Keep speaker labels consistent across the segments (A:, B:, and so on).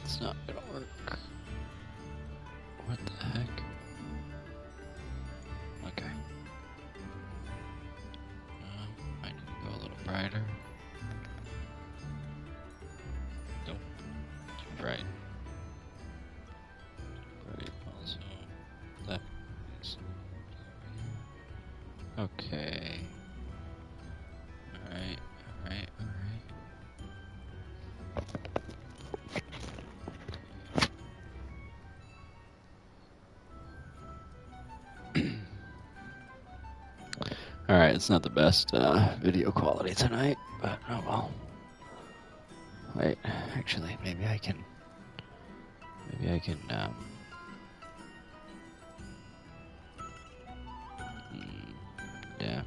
A: It's not gonna work. What the heck? Okay. I need to go a little brighter. Nope. Too bright. Bright also. That is okay. Alright, alright, alright. Alright, it's not the best video quality tonight, but oh well. Wait, actually, maybe I can, yeah,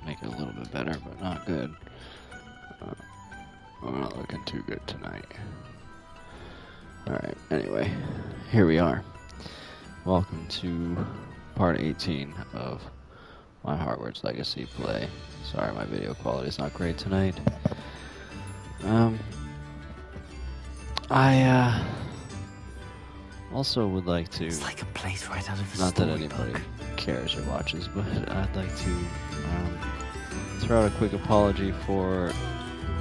A: make it a little bit better, but not good. I'm not looking too good tonight. Alright, anyway, here we are. Welcome to part 18 of my Hogwarts Legacy play. Sorry, my video quality is not great tonight. I also would like to.
B: It's like a place right out of a
A: not that anybody
B: storybook.
A: cares or watches, but I'd like to throw out a quick apology for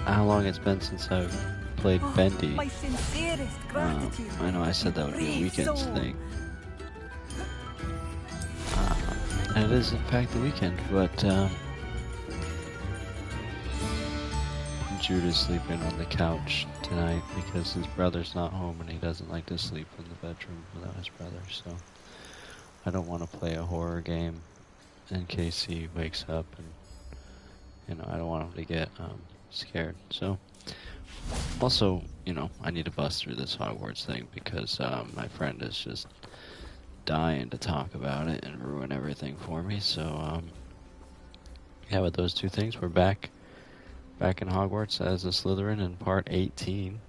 A: how long it's been since I've played Bendy.
C: My sincerest gratitude.
A: I know I said that would be a weekends thing. And it is in fact the weekend, but Jude is sleeping on the couch tonight because his brother's not home and he doesn't like to sleep in the bedroom without his brother, so I don't want to play a horror game in case he wakes up, and you know, I don't want him to get scared. So also, you know, I need to bust through this Hogwarts thing because my friend is just dying to talk about it and ruin everything for me. So yeah, with those two things, we're back in Hogwarts as a Slytherin in part 18.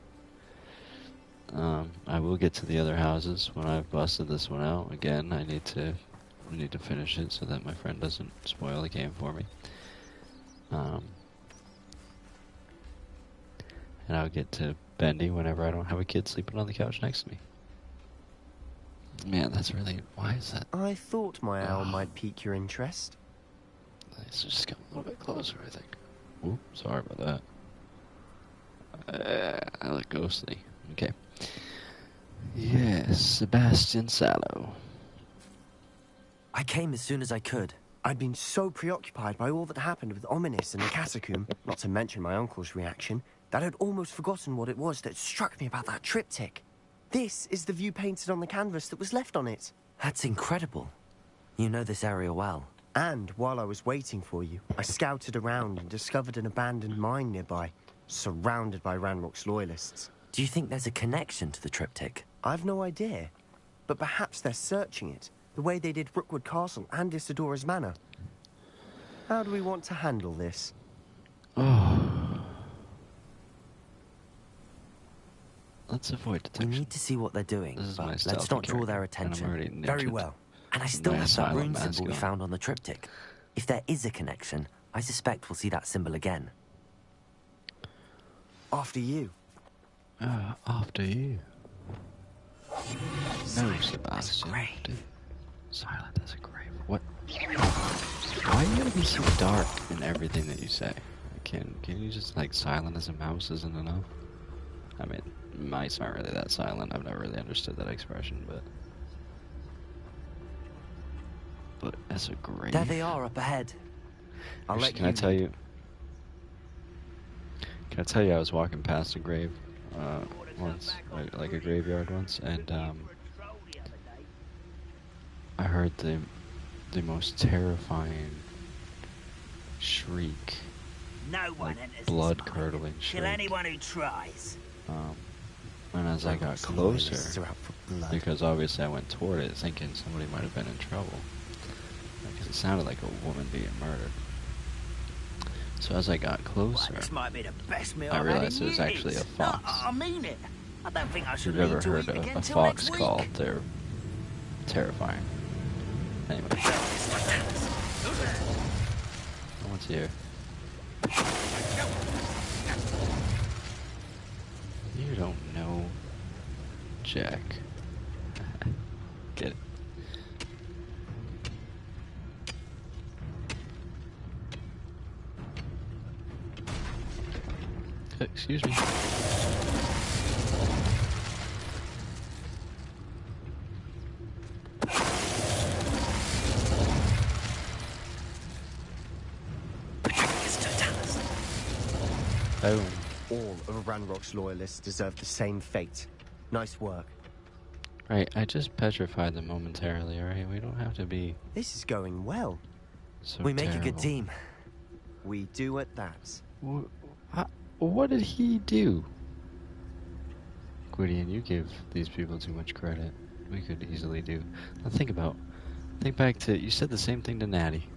A: I will get to the other houses when I've busted this one out. Again, I need to finish it so that my friend doesn't spoil the game for me. And I'll get to Bendy whenever I don't have a kid sleeping on the couch next to me. Man, that's really... why is that?
B: I thought my owl might pique your interest.
A: Let's just come a little bit closer, I think. Ooh, sorry about that. I look ghostly. Okay. Yes, Sebastian Sallow.
B: I came as soon as I could. I'd been so preoccupied by all that happened with Ominis and the catacomb, not to mention my uncle's reaction, that I'd almost forgotten what it was that struck me about that triptych. This is the view painted on the canvas that was left on it. That's incredible. You know this area well. And while I was waiting for you, I scouted around and discovered an abandoned mine nearby, surrounded by Ranrock's loyalists. Do you think there's a connection to the triptych? I've no idea, but perhaps they're searching it, the way they did Rookwood Castle and Isidora's Manor. How do we want to handle this?
A: Oh. Let's avoid detection.
B: We need to see what they're doing,
A: This is my
B: but
A: stealthy
B: let's not draw their
A: character, and I'm
B: attention.
A: already
B: Very
A: ninja'd.
B: well. And I still
A: My
B: have that
A: asylum
B: rune
A: mask
B: symbol we
A: on.
B: found on the triptych. If there is a connection, I suspect we'll see that symbol again. After you.
A: After you. No, Sebastian.
B: grave.
A: Silent as a grave. What? Why are you gonna be so dark in everything that you say? Can you just, like, silent as a mouse isn't enough? I mean, mice aren't really that silent. I've never really understood that expression, but as a grave.
B: There they are up ahead.
A: Actually, can I tell you? Can I tell you? I was walking past a grave once, like a graveyard once, and I heard the most terrifying shriek,
C: No one
A: like
C: enters
A: blood-curdling
C: this
A: shriek.
C: mine. Kill anyone who tries.
A: And as I got closer, because obviously I went toward it thinking somebody might have been in trouble, because it sounded like a woman being murdered. So as I got closer,
C: This might be the best meal
A: I
C: I've had
A: realized
C: in
A: it was
C: years.
A: actually a fox.
C: No, I mean it. I don't think I
A: if
C: should
A: you've ever
C: need to
A: heard
C: eat
A: of
C: again
A: a
C: till
A: fox
C: next
A: call,
C: week.
A: they're terrifying. Anyway, someone's here. You don't know Jack. Get it. Excuse me. Boom.
B: All of Ranrock's loyalists deserve the same fate. Nice work.
A: Right, I just petrified them momentarily, alright? We don't have to be
B: This is going well.
A: so
B: We make a
A: terrible.
B: good team. We do at that.
A: What did he do? Gwydion, you give these people too much credit. We could easily do. Now think back to, you said the same thing to Natty.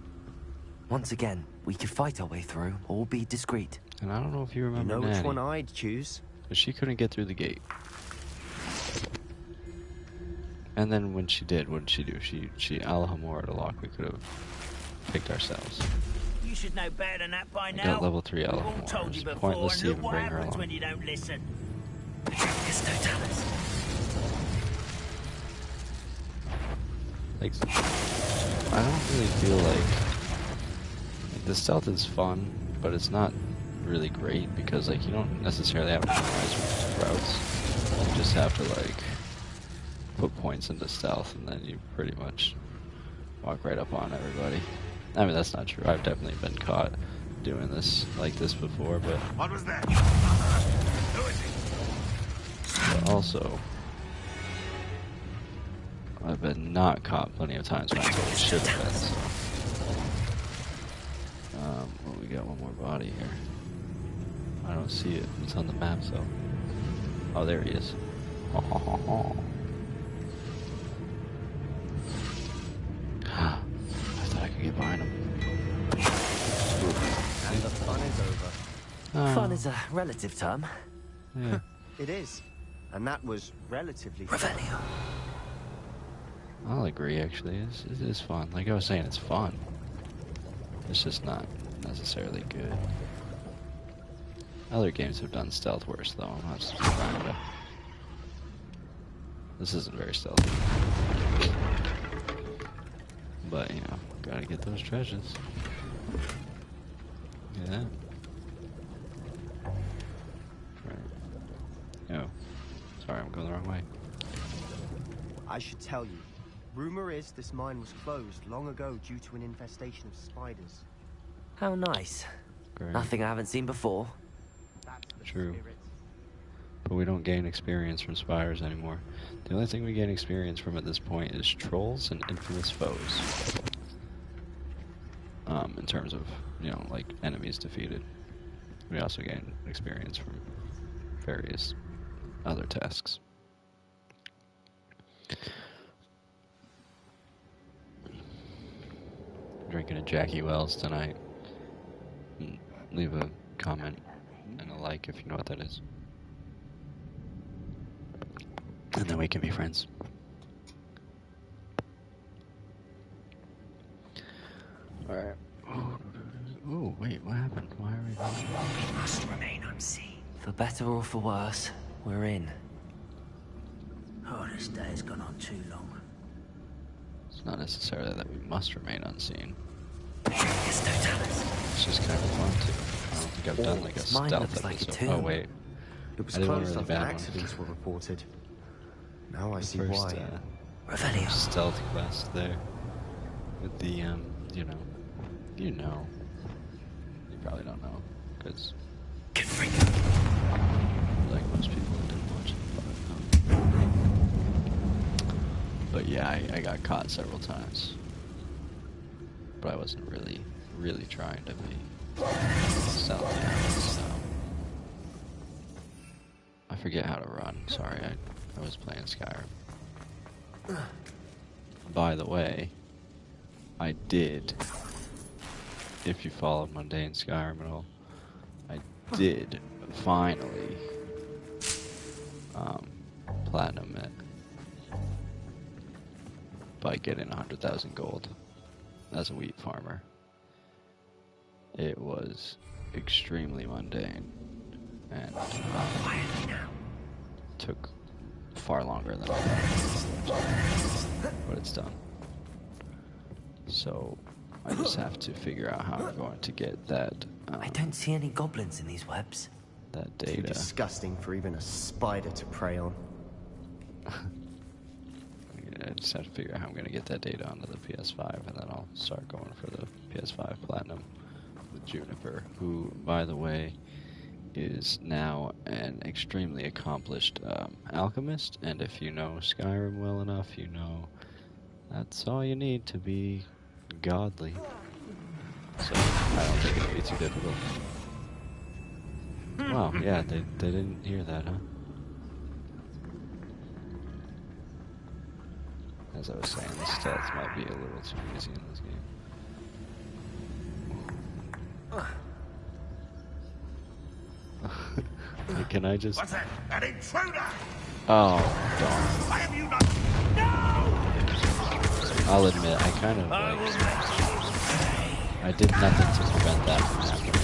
D: Once again, we could fight our way through, or be discreet.
A: And I don't know if you
B: You
A: remember
B: know
A: Natty.
B: which one I'd choose.
A: But she couldn't get through the gate. And then when she did, what did she do? She Alhamora the lock we could have picked ourselves.
C: You should know better than that by
A: I
C: now.
A: got level 3
C: We've all
A: Alhamora.
C: told you
A: It's
C: before,
A: pointless to
C: and look
A: even
C: what
A: bring her
C: happens
A: along.
C: when you don't listen.
D: Patricius Totalis.
A: Like, I don't really feel like the stealth is fun, but it's not really great because like you don't necessarily have to memorize routes. You just have to like put points into stealth, and then you pretty much walk right up on everybody. I mean, that's not true. I've definitely been caught doing this like this before, but
E: What was that? Who is he?
A: but also I've been not caught plenty of times when I totally should have been. So, well, we got one more body here. I don't see it. It's on the map, so. Oh, there he is. I thought I could get behind him.
B: And the fun is over.
A: Oh,
D: Fun is a relative term.
A: yeah.
B: It is. And that was relatively
D: Revelio.
A: I'll agree, actually. It is fun. Like I was saying, it's fun. It's just not necessarily good. Other games have done stealth worse, though. I'm not just trying to... This isn't very stealthy. But, you know, gotta get those treasures. Yeah. Right. Oh. Sorry, I'm going the wrong way.
B: I should tell you. Rumor is this mine was closed long ago due to an infestation of spiders.
D: How nice.
A: Great.
D: Nothing I haven't seen before.
B: That's the
A: True.
B: spirit.
A: But we don't gain experience from spiders anymore. The only thing we gain experience from at this point is trolls and infamous foes. In terms of, you know, like enemies defeated. We also gain experience from various other tasks. Drinking a Jackie Wells tonight. Leave a comment and a like if you know what that is. And then we can be friends. Alright. Oh, wait, what happened? Why are we...
D: We must remain unseen. For better or for worse, we're in.
C: Oh, this day has gone on too long.
A: It's not necessarily that we must remain unseen.
D: Patricius Totalis.
A: It's just kind of fun too. I don't think I've done like a
D: Mine
A: stealth
D: looks like a
A: episode. Oh
D: tomb.
A: wait,
B: It was
A: I did one
B: closed
A: really
B: after
A: bad one.
B: accidents were reported. Now I see
A: first
B: why.
D: Revelio.
A: stealth quest there with the you know, you probably don't know because
D: Confringo.
A: like most people didn't watch it. But yeah, I got caught several times, but I wasn't really trying to be stealthy. So I forget how to run. Sorry, I was playing Skyrim. By the way, I did, if you followed Mundane Skyrim at all, I did finally platinum it by getting 100,000 gold as a wheat farmer. It was extremely mundane and
D: Quietly now.
A: took far longer than I thought, but it's done. So I just have to figure out how I'm going to get that.
D: I don't see any goblins in these webs.
A: That
B: Too
A: data.
B: disgusting for even a spider to prey on.
A: I just have to figure out how I'm going to get that data onto the PS5, and then I'll start going for the PS5 Platinum with Juniper, who, by the way, is now an extremely accomplished alchemist, and if you know Skyrim well enough, you know that's all you need to be godly. So I don't think it'll be too difficult. Wow, yeah, they didn't hear that, huh? As I was saying, the stats might be a little too easy in this game. Hey, can I just...
E: What's that? An intruder!
A: Oh, darn.
E: Why have you not... No!
A: I'll admit, I kind of, like... I did nothing to prevent that from happening.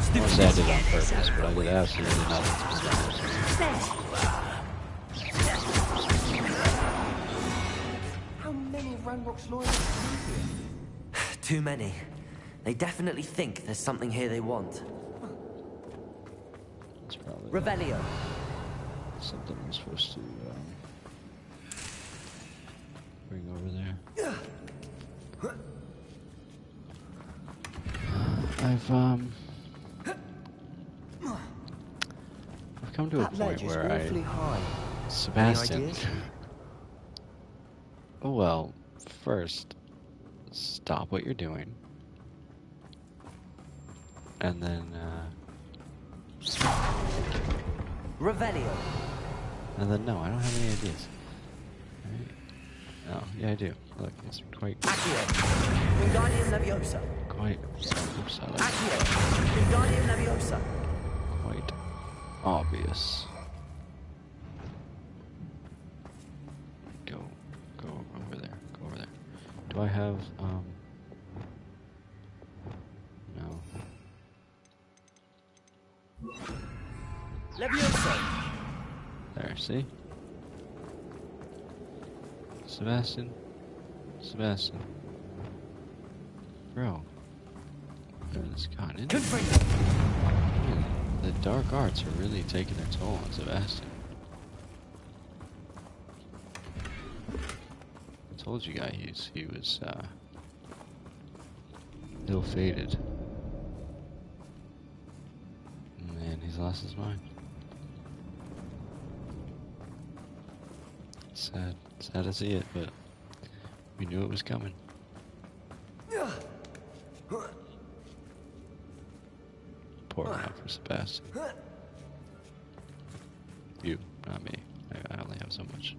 A: I won't say I did it on purpose, but I did absolutely nothing to prevent it.
B: How many of Ranrock's lawyers are here?
D: Too many. They definitely think there's something here they want.
A: It's probably
D: Revelio.
A: something I'm supposed to bring over there. I've come to a
B: That
A: point
B: ledge is
A: where
B: awfully high.
A: Sebastian.
B: Any ideas?
A: Oh, well, first, stop what you're doing. And then,
D: Revelio.
A: no, I don't have any ideas. Right? Oh, yeah, I do. Look, it's quite,
D: Accio. Wingardium Leviosa.
A: oops, I like
D: Accio. Wingardium Leviosa.
A: quite obvious. Go over there. Go over there. Do I have, no.
D: Leviosa.
A: There, see? Sebastian? Bro. It's gotten into
D: Confringo.
A: the dark arts are really taking their toll on Sebastian. I told you guys he was ill-fated. Man, he's lost his mind. Sad to see it, but we knew it was coming. Pour one out for Sebastian. You, not me. I only have so much.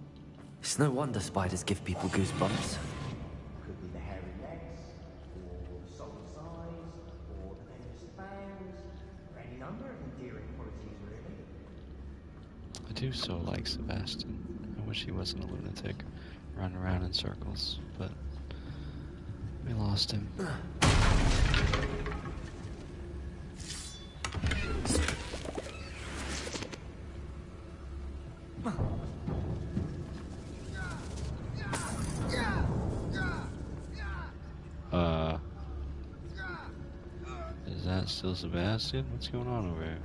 D: It's no wonder spiders give people goosebumps.
B: Could be the hairy legs, or the solid size, or the venomous fangs, or any number of endearing qualities, really.
A: I do so like Sebastian. I wish he wasn't a lunatic, running around in circles, but we lost him. Is that still Sebastian? What's going on over here?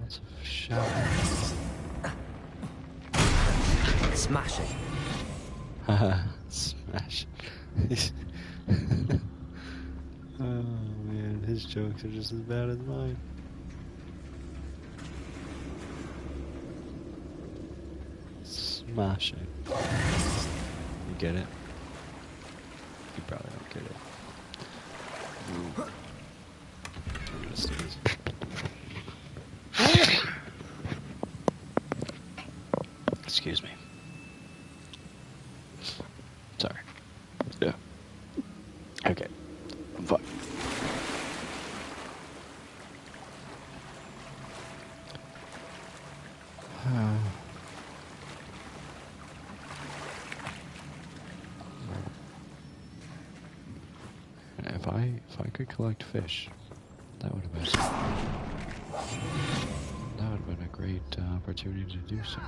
A: Lots of shouting.
D: Smashing.
A: Haha, smash. Oh man, his jokes are just as bad as mine. Smashing. You get it? You probably don't get it. Ooh. I'm gonna sneeze. Excuse me. Sorry. Yeah. Okay. I'm fine. If I could collect fish, That would have been a great opportunity to do so.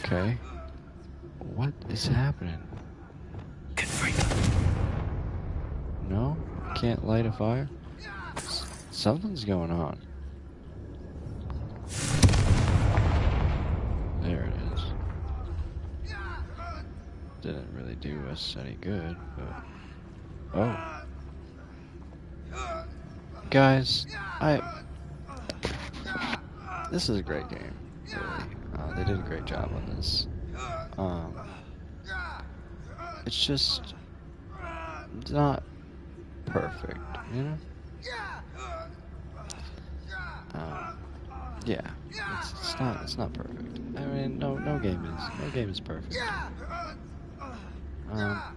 A: Okay. What is happening? No? Can't light a fire? Something's going on. There it is. Didn't really do us any good, but... Oh. Guys, this is a great game, really. They did a great job on this. It's just not perfect, you know? Yeah, it's not perfect. I mean, no game is perfect.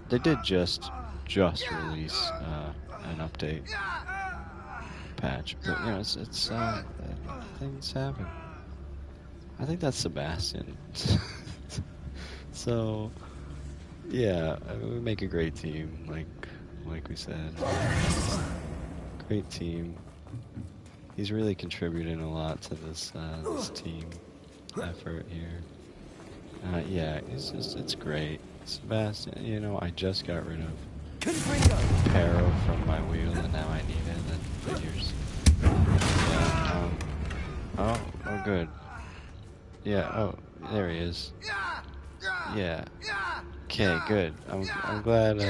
A: They did just release an update patch, but you know, it's things happen. I think that's Sebastian. So, yeah, we make a great team, like we said. Great team. He's really contributing a lot to this team effort here. Yeah, it's great. Sebastian, you know, I just got rid of Pero from my wheel, and now I need it. That figures. Yeah. Oh, good. Yeah. Oh, there he is. Yeah. Okay, good. I'm glad.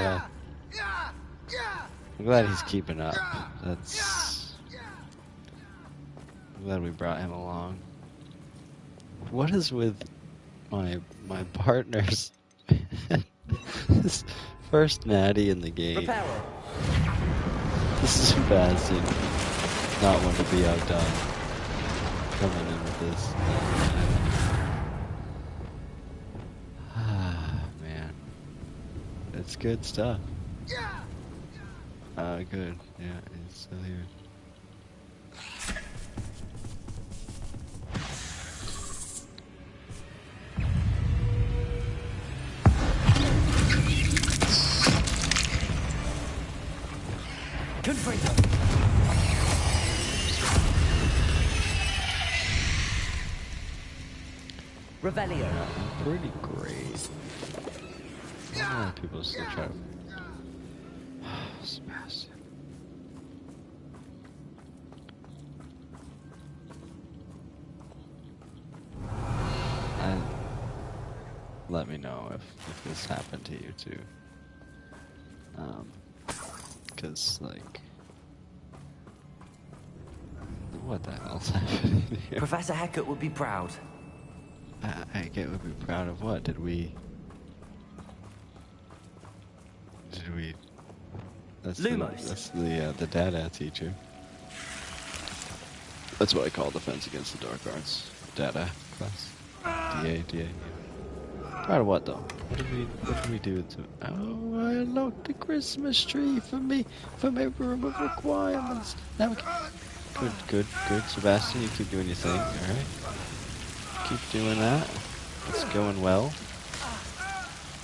A: I'm glad he's keeping up. I'm glad we brought him along. What is with my partners? This first natty in the game. This is Sebastian. Not one to be outdone. Coming in with this. Ah, man. It's good stuff. Good. Yeah, it's still here.
B: Revelio.
A: Yeah, pretty great. A lot of people still try to... Sebastian. And let me know if this happened to you too. Cause like... What the hell's happening here?
B: Professor Hecat would be proud.
A: Hecat would be proud of what? Did we... That's
B: Lumos.
A: The Dada teacher. That's what I call Defense Against the Dark Arts. Dada class. DA. Proud of what though? What did we do to... Oh, I unlocked the Christmas tree for me, for my room of requirements. Now we can... Good. Sebastian, you keep doing your thing, alright? Keep doing that. It's going well.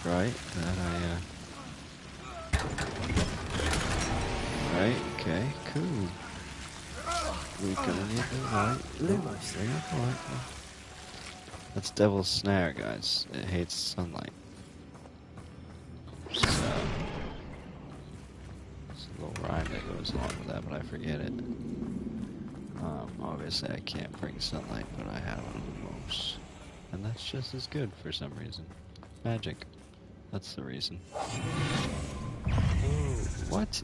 A: Right, Right, okay, cool. We're gonna need the light. Lumos. That's Devil's Snare, guys. It hates sunlight. So, there's a little rhyme that goes along with that, but I forget it. Obviously I can't bring sunlight, but I have Lumos. And that's just as good for some reason. Magic. That's the reason. What?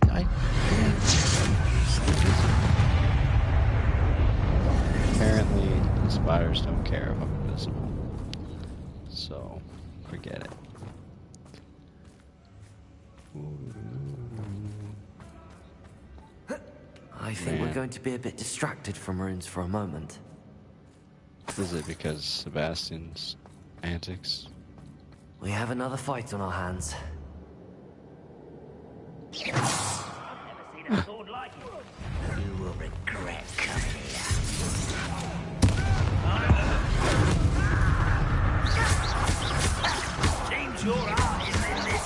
A: Apparently, the spiders don't care if I'm invisible. So, forget it.
B: I think we're going to be a bit distracted from runes for a moment.
A: Is it because Sebastian's antics?
B: We have another fight on our hands.
C: I've never seen a sword like it. You will regret coming here. Seems your art is in this.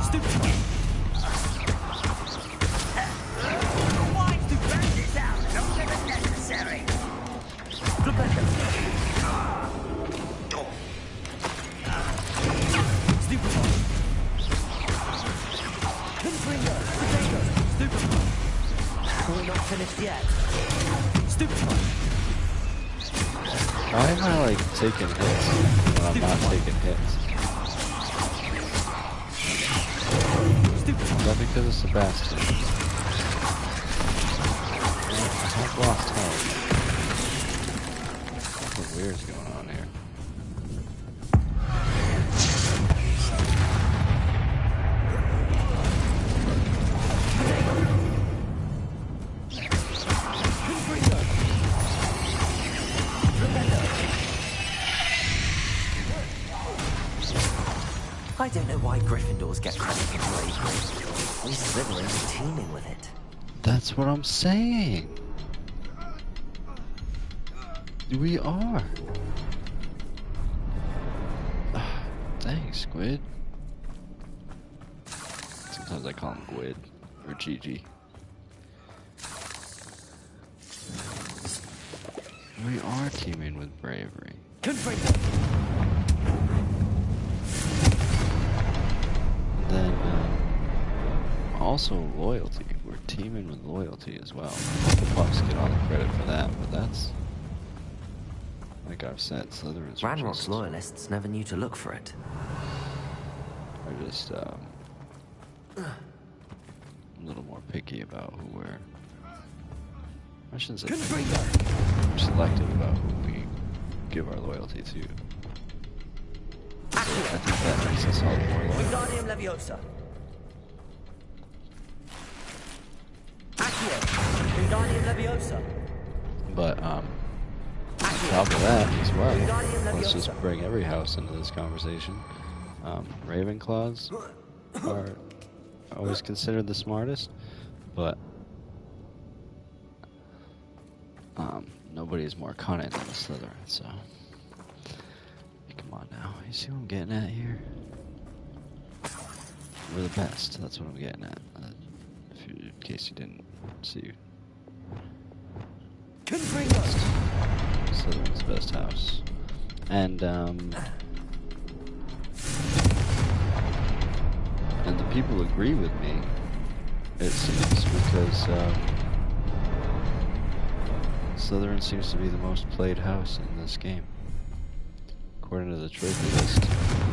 C: Stoop to get.
D: We're not finished yet.
A: Why am I like taking hits when I'm not taking hits? Is that because of Sebastian? I have lost health. Something weird's going on here.
D: I don't know why Gryffindors get credit for bravery. We Slytherins are teeming with it.
A: That's what I'm saying. We are. Dang, Squid. Sometimes I call him Gwyd or Gigi. We are teaming with bravery. Then, also loyalty. We're teaming with loyalty as well. The Puffs get all the credit for that, but that's, like I've said, Slytherins are
D: Ranrock's
A: just,
D: loyalists never knew to look for it.
A: are just a little more picky about who we're. I shouldn't say picky. We're selective about who we give our loyalty to. So I think that makes us all more loyal.
D: Wingardium Leviosa. Accio. Wingardium Leviosa.
A: But on top of that as well, let's just bring every house into this conversation. Ravenclaws are always considered the smartest, but nobody is more cunning than the Slytherin, so come on now. You see what I'm getting at here? We're the best, that's what I'm getting at. In case you didn't see. Slytherin's the best house. And the people agree with me, it seems, because Slytherin seems to be the most played house in this game. According to the trophy list, the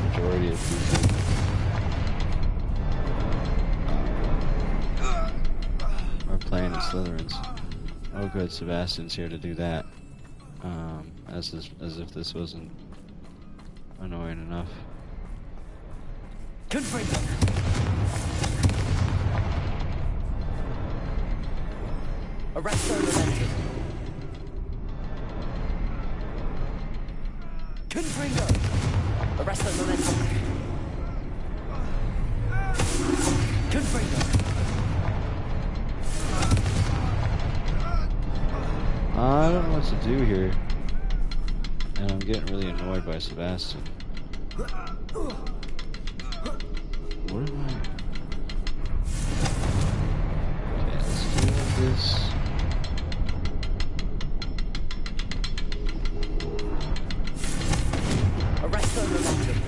A: majority of people are playing as Slytherins. Oh good, Sebastian's here to do that. As if this wasn't annoying enough.
D: Arresto Momentum. Confringo. Arresto Momentum. Confringo.
A: I don't know what to do here. And I'm getting really annoyed by Sebastian. What am I... Okay, let's do this.
D: Arresto Momentum.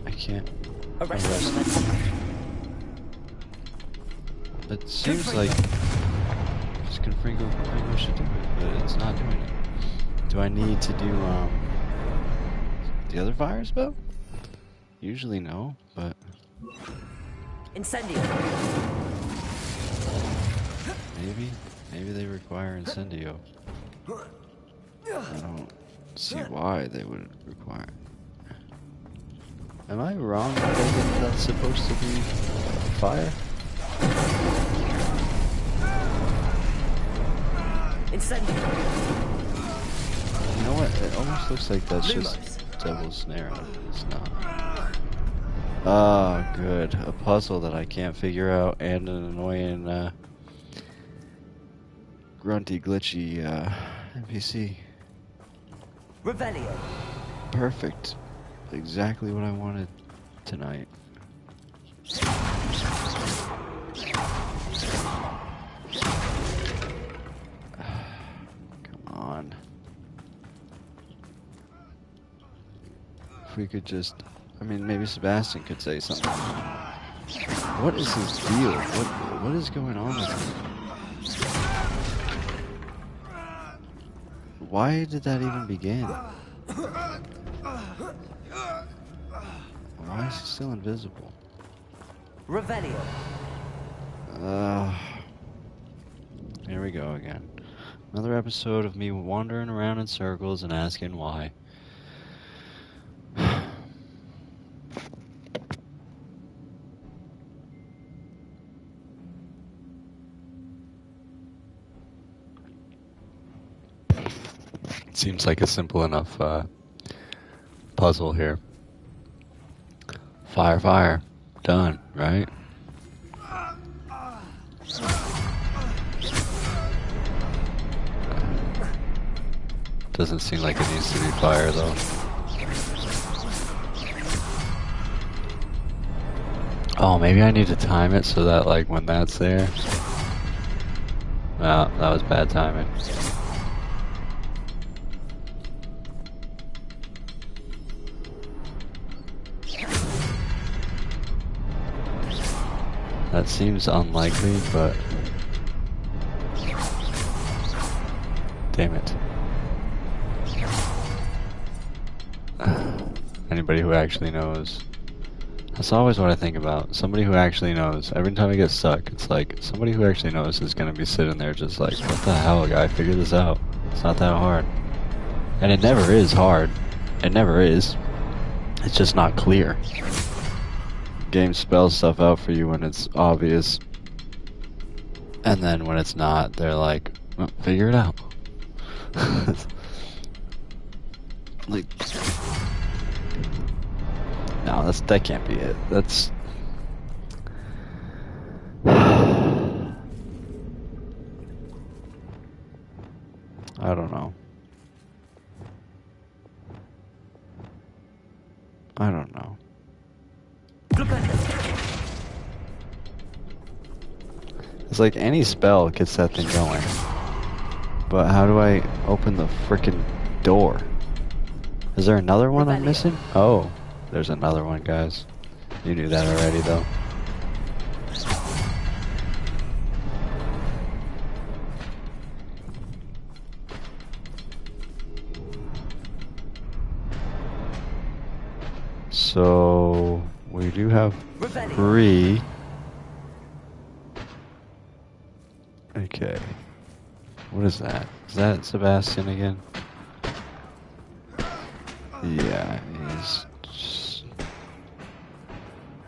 A: I can't
D: Arresto
A: arrest him.
D: Momentum.
A: It seems like just Confringo should do it, but it's not doing it. Do I need to do the other fire spell? Usually no, but
D: Incendio.
A: maybe they require Incendio. I don't see why they would require it. Am I wrong in thinking that's supposed to be fire?
D: Incendio.
A: You know what? It almost looks like that's just Devil's Snare. It's not. Ah, good. A puzzle that I can't figure out and an annoying grunty, glitchy NPC.
B: Revelio.
A: Perfect. Exactly what I wanted tonight. Come on. If we could just... I mean, maybe Sebastian could say something. What is his deal? What is going on with him? Why did that even begin? Why is he still invisible?
B: Revelio.
A: Here we go again. Another episode of me wandering around in circles and asking why. Seems like a simple enough puzzle here. Fire, fire. Done, right? Doesn't seem like it needs to be fire, though. Oh, maybe I need to time it so that, like, when that's there... No, that was bad timing. That seems unlikely, but... Damn it. Anybody who actually knows. That's always what I think about. Somebody who actually knows. Every time I get stuck, it's like, somebody who actually knows is gonna be sitting there just like, what the hell, guy? Figure this out. It's not that hard. And it never is hard. It never is. It's just not clear. Game spells stuff out for you when it's obvious, and then when it's not, they're like, well, figure it out. Like, no, that can't be it. That's I don't know. I don't know. It's like any spell gets that thing going. But how do I open the frickin' door? Is there another one I'm missing? Oh, there's another one, guys. You knew that already, though. So, we do have 3. Okay. What is that? Is that Sebastian again? Yeah, he's just...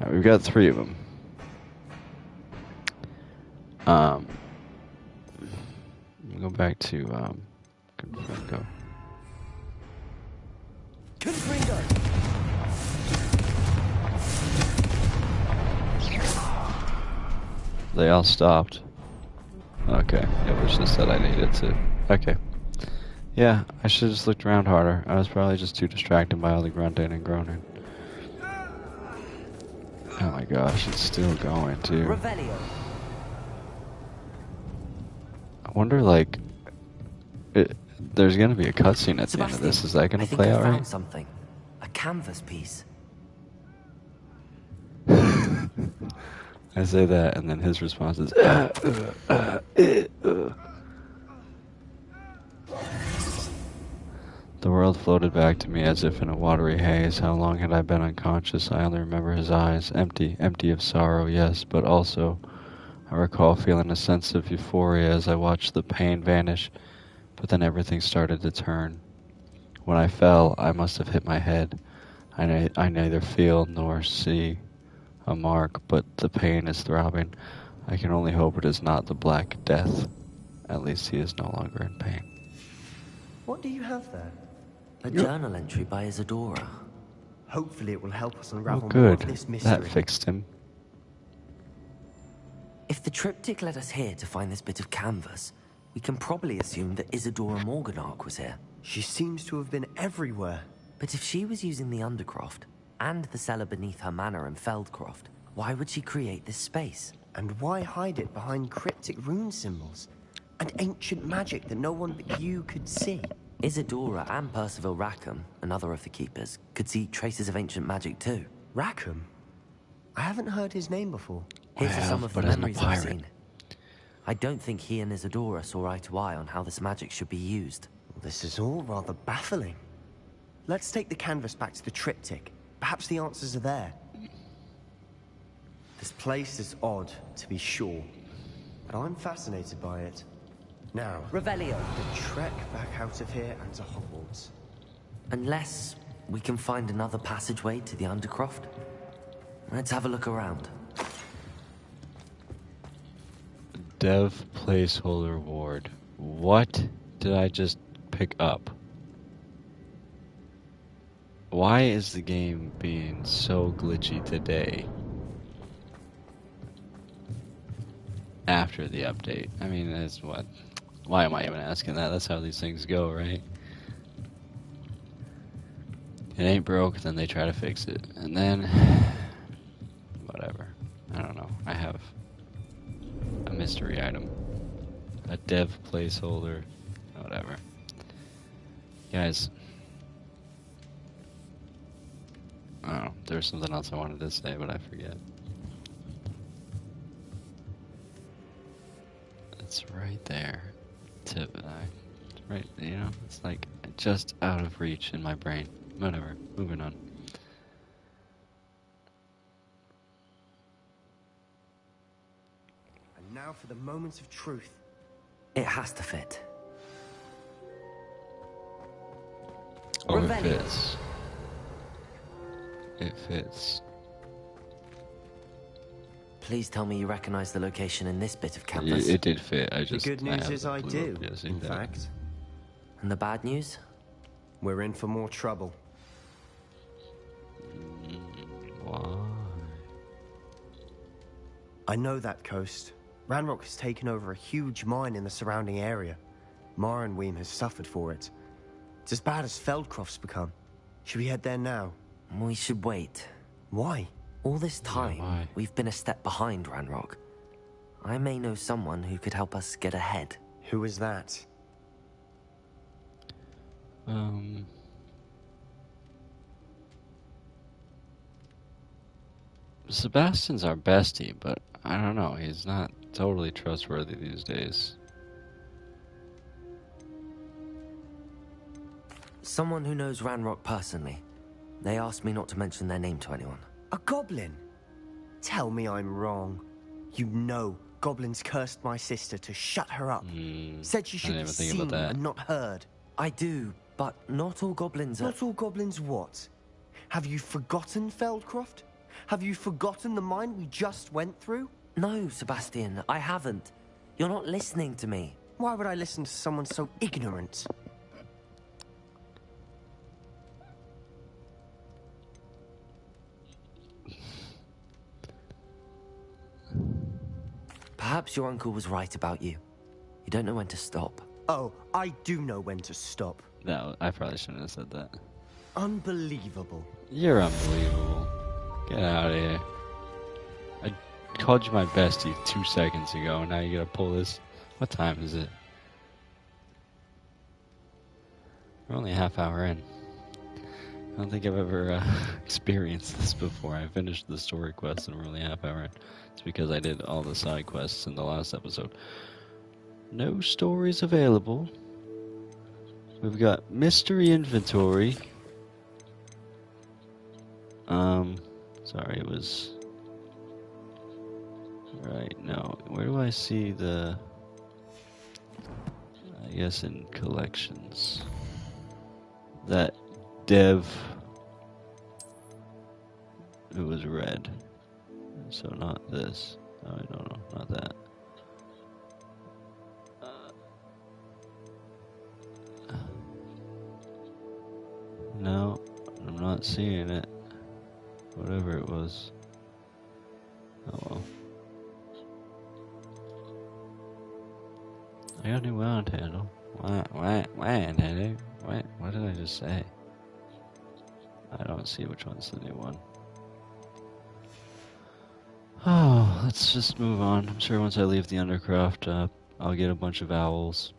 A: Alright, we've got 3 of them. We'll go back to, Confringo. They all stopped. Okay, it was just that I needed to. Okay. Yeah, I should have just looked around harder. I was probably just too distracted by all the grunting and groaning. Oh my gosh, it's still going too.
B: Revelio.
A: I wonder, like, there's gonna be a cutscene at the end of this. Is that gonna play out right?
B: I found something. A canvas piece.
A: I say that, and then his response is, The world floated back to me as if in a watery haze. How long had I been unconscious? I only remember his eyes, empty of sorrow, yes, but also I recall feeling a sense of euphoria as I watched the pain vanish, but then everything started to turn. When I fell, I must have hit my head. I neither feel nor see a mark, but the pain is throbbing. I can only hope it is not the Black Death. At least he is no longer in pain.
B: What do you have there?
D: A journal entry by Isadora.
B: Hopefully it will help us
A: Oh,
B: unravel more
A: good.
B: of this mystery.
A: That fixed him.
D: If the triptych led us here to find this bit of canvas, We can probably assume that Isadora Morganach was here.
B: She seems to have been everywhere.
D: But if she was using the Undercroft and the cellar beneath her manor in Feldcroft, why would she create this space?
B: And why hide it behind cryptic rune symbols? And ancient magic that no one but you could see?
D: Isadora and Percival Rackham, another of the Keepers, could see traces of ancient magic too.
B: Rackham? I haven't heard his name before.
D: Here are some of the
A: but as a
D: memories I've
A: pirate.
D: seen. I don't think he and Isadora saw eye to eye on how this magic should be used.
B: This is all rather baffling. Let's take the canvas back to the triptych. Perhaps the answers are there. This place is odd, to be sure, but I'm fascinated by it. Now,
D: Revelio.
B: the trek back out of here and to Hogwarts.
D: Unless we can find another passageway to the Undercroft. Let's have a look around.
A: Dev placeholder ward. What did I just pick up? Why is the game being so glitchy today? After the update. I mean, that's what... Why am I even asking that? That's how these things go, right? It ain't broke, then they try to fix it. And then... Whatever. I don't know. I have a mystery item. A dev placeholder. Whatever. Guys. Oh, there's something else I wanted to say, but I forget. It's right there. Tip and I. It's right, you know, it's like just out of reach in my brain. Whatever. Moving on.
B: And now for the moment of truth.
D: It has to fit.
A: Oh, it
D: Revelio.
A: fits. It fits.
D: Please tell me you recognize the location in this bit of canvas.
A: It did fit. I
B: The
A: just.
B: good news
A: have
B: is
A: the
B: I
A: blue
B: do,
A: up. Yes,
B: in
A: exactly.
B: fact.
D: And the bad news?
B: We're in for more trouble.
A: Why?
B: I know that coast. Ranrock has taken over a huge mine in the surrounding area. Mornweem has suffered for it. It's as bad as Feldcroft's become. Should we head there now?
D: We should wait.
B: Why?
D: All this time,
A: why?
D: we've been a step behind Ranrock. I may know someone who could help us get ahead.
B: Who is that?
A: Sebastian's our bestie, but I don't know. He's not totally trustworthy these days.
D: Someone who knows Ranrock personally. They asked me not to mention their name to anyone.
B: A goblin? Tell me I'm wrong. You know goblins cursed my sister to shut her up. Said she
A: I
B: should
A: didn't
B: be
A: even think
B: seen
A: about that.
B: and not heard.
D: I do, but not all goblins are...
B: Not all goblins what? Have you forgotten Feldcroft? Have you forgotten the mine we just went through?
D: No, Sebastian, I haven't. You're not listening to me.
B: Why would I listen to someone so ignorant?
D: Perhaps your uncle was right about you. You don't know when to stop.
B: Oh, I do know when to stop.
A: No, I probably shouldn't have said that.
B: Unbelievable.
A: You're unbelievable. Get out of here. I called you my bestie 2 seconds ago, and now you gotta pull this. What time is it? We're only a half hour in. I don't think I've ever experienced this before. I finished the story quest and we're only a half hour in. It's because I did all the side quests in the last episode. No stories available. We've got mystery inventory. Sorry, it was... Right, no. Where do I see the... I guess in collections. That dev... It was red. So not this. No, not that. No, I'm not seeing it. Whatever it was. Oh well. I got a new wand handle. Wand handle? What did I just say? I don't see which one's the new one. Oh, let's just move on. I'm sure once I leave the Undercroft, I'll get a bunch of owls.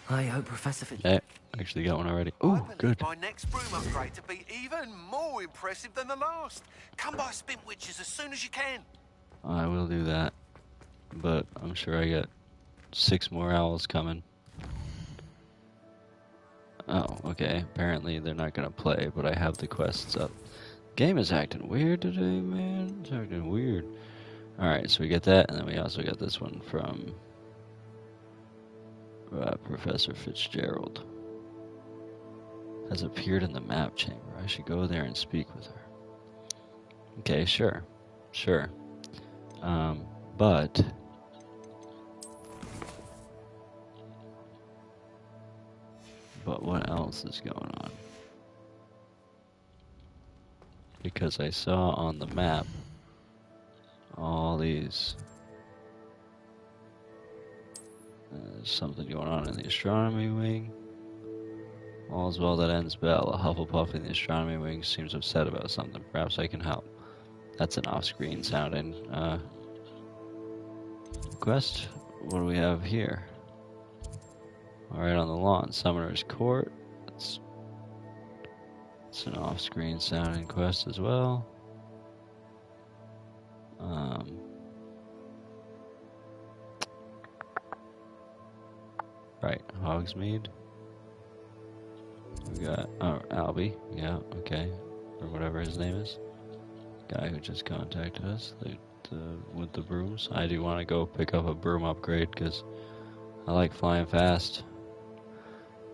D: I hope Professor
A: Yeah, actually got one already.
E: I
A: Ooh,
E: believe
A: good.
E: my next broom upgrade to be even more impressive than the last. Come by Spin Witches as soon as you can.
A: I will do that. But I'm sure I got 6 more owls coming. Oh, okay. Apparently they're not gonna play, but I have the quests up. Game is acting weird today, man. It's acting weird. Alright, so we get that, and then we also got this one from Professor Fitzgerald. Has appeared in the map chamber. I should go there and speak with her. Okay, sure. Sure. But what else is going on? Because I saw on the map all these. There's something going on in the astronomy wing. All's well that ends well. A Hufflepuff in the astronomy wing seems upset about something. Perhaps I can help. That's an off-screen sounding quest. What do we have here? Alright, on the lawn. Summoner's Court. It's an off-screen sounding quest as well. Right, Hogsmeade. We got Albie, yeah, okay, or whatever his name is. Guy who just contacted us with the brooms. I do want to go pick up a broom upgrade because I like flying fast.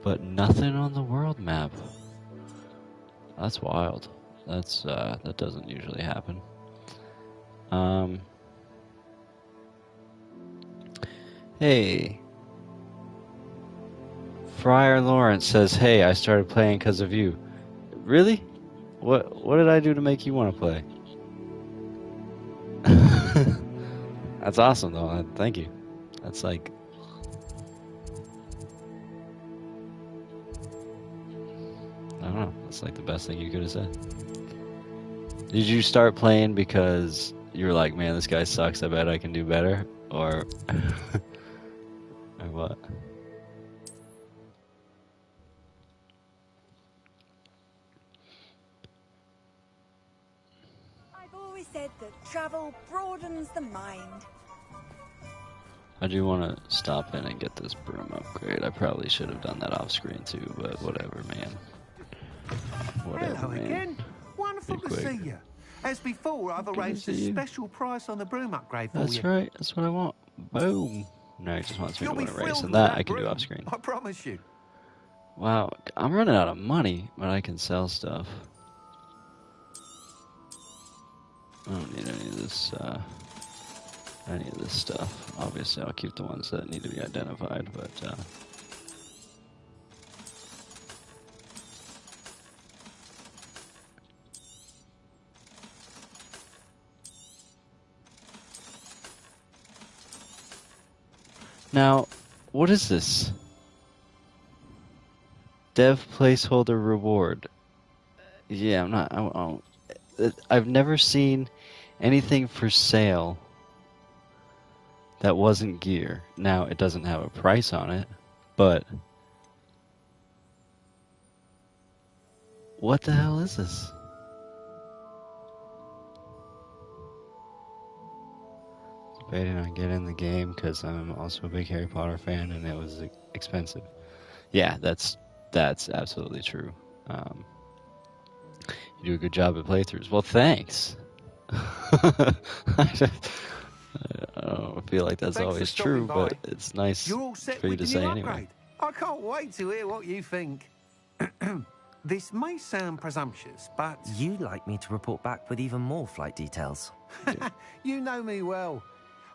A: But nothing on the world map. That's wild. That doesn't usually happen. Hey. Friar Lawrence says, "Hey, I started playing because of you." Really? What did I do to make you want to play? That's awesome, though. Thank you. That's like... I don't know. That's like the best thing you could have said. Did you start playing because you were like, man, this guy sucks, I bet I can do better? Or... or what?
F: I've always said that travel broadens the mind.
A: I do want to stop in and get this broom upgrade. I probably should have done that off screen too, but whatever, man. Whatever,
E: Hello
A: man.
E: again. Wonderful
A: Be
E: to
A: quick.
E: see you. As before, I've
A: Good to
E: arranged a
A: see you.
E: special price on the broom upgrade for
A: That's
E: you.
A: right. That's what I want. Boom. No, he just wants me to
E: You'll be
A: win a race,
E: thrilled
A: and
E: with
A: that I can do
E: broom,
A: off screen.
E: I promise you.
A: Wow, I'm running out of money, but I can sell stuff. I don't need any of this. Stuff. Obviously, I'll keep the ones that need to be identified, but. Now, what is this? Dev placeholder reward. Yeah, I'm not. I've never seen anything for sale that wasn't gear. Now, it doesn't have a price on it, but what the hell is this? Debating on getting the game because I'm also a big Harry Potter fan and it was expensive. Yeah, that's absolutely true. You do a good job at playthroughs. Well, thanks. I don't feel like that's
E: Thanks for
A: always
E: stopping
A: true,
E: by.
A: but it's nice
E: You're all set
A: for you
E: with
A: to
E: the
A: say
E: new
A: anyway.
E: upgrade. I can't wait to hear what you think. This may sound presumptuous, but
D: You'd like me to report back with even more flight details.
E: you know me well.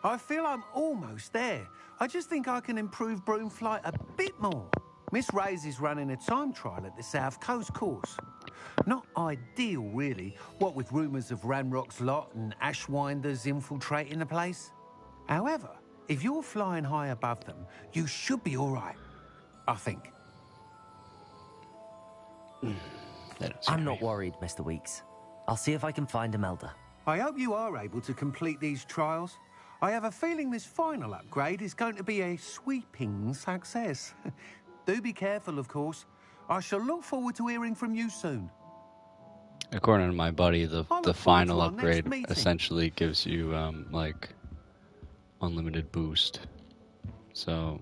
E: I feel I'm almost there. I just think I can improve broom flight a bit more. Miss Ray's is running a time trial at the South Coast course. Not ideal, really, what with rumours of Ranrock's lot and Ashwinders infiltrating the place. However, If you're flying high above them, you should be all right. I think.
D: I'm not worried, Mr. Weeks. I'll see if I can find Imelda.
E: I hope you are able to complete these trials. I have a feeling this final upgrade is going to be a sweeping success. Do be careful, of course. I shall look forward to hearing from you soon.
A: According to my buddy, the
E: forward
A: final
E: to our next
A: upgrade
E: meeting.
A: essentially gives you like unlimited boost. So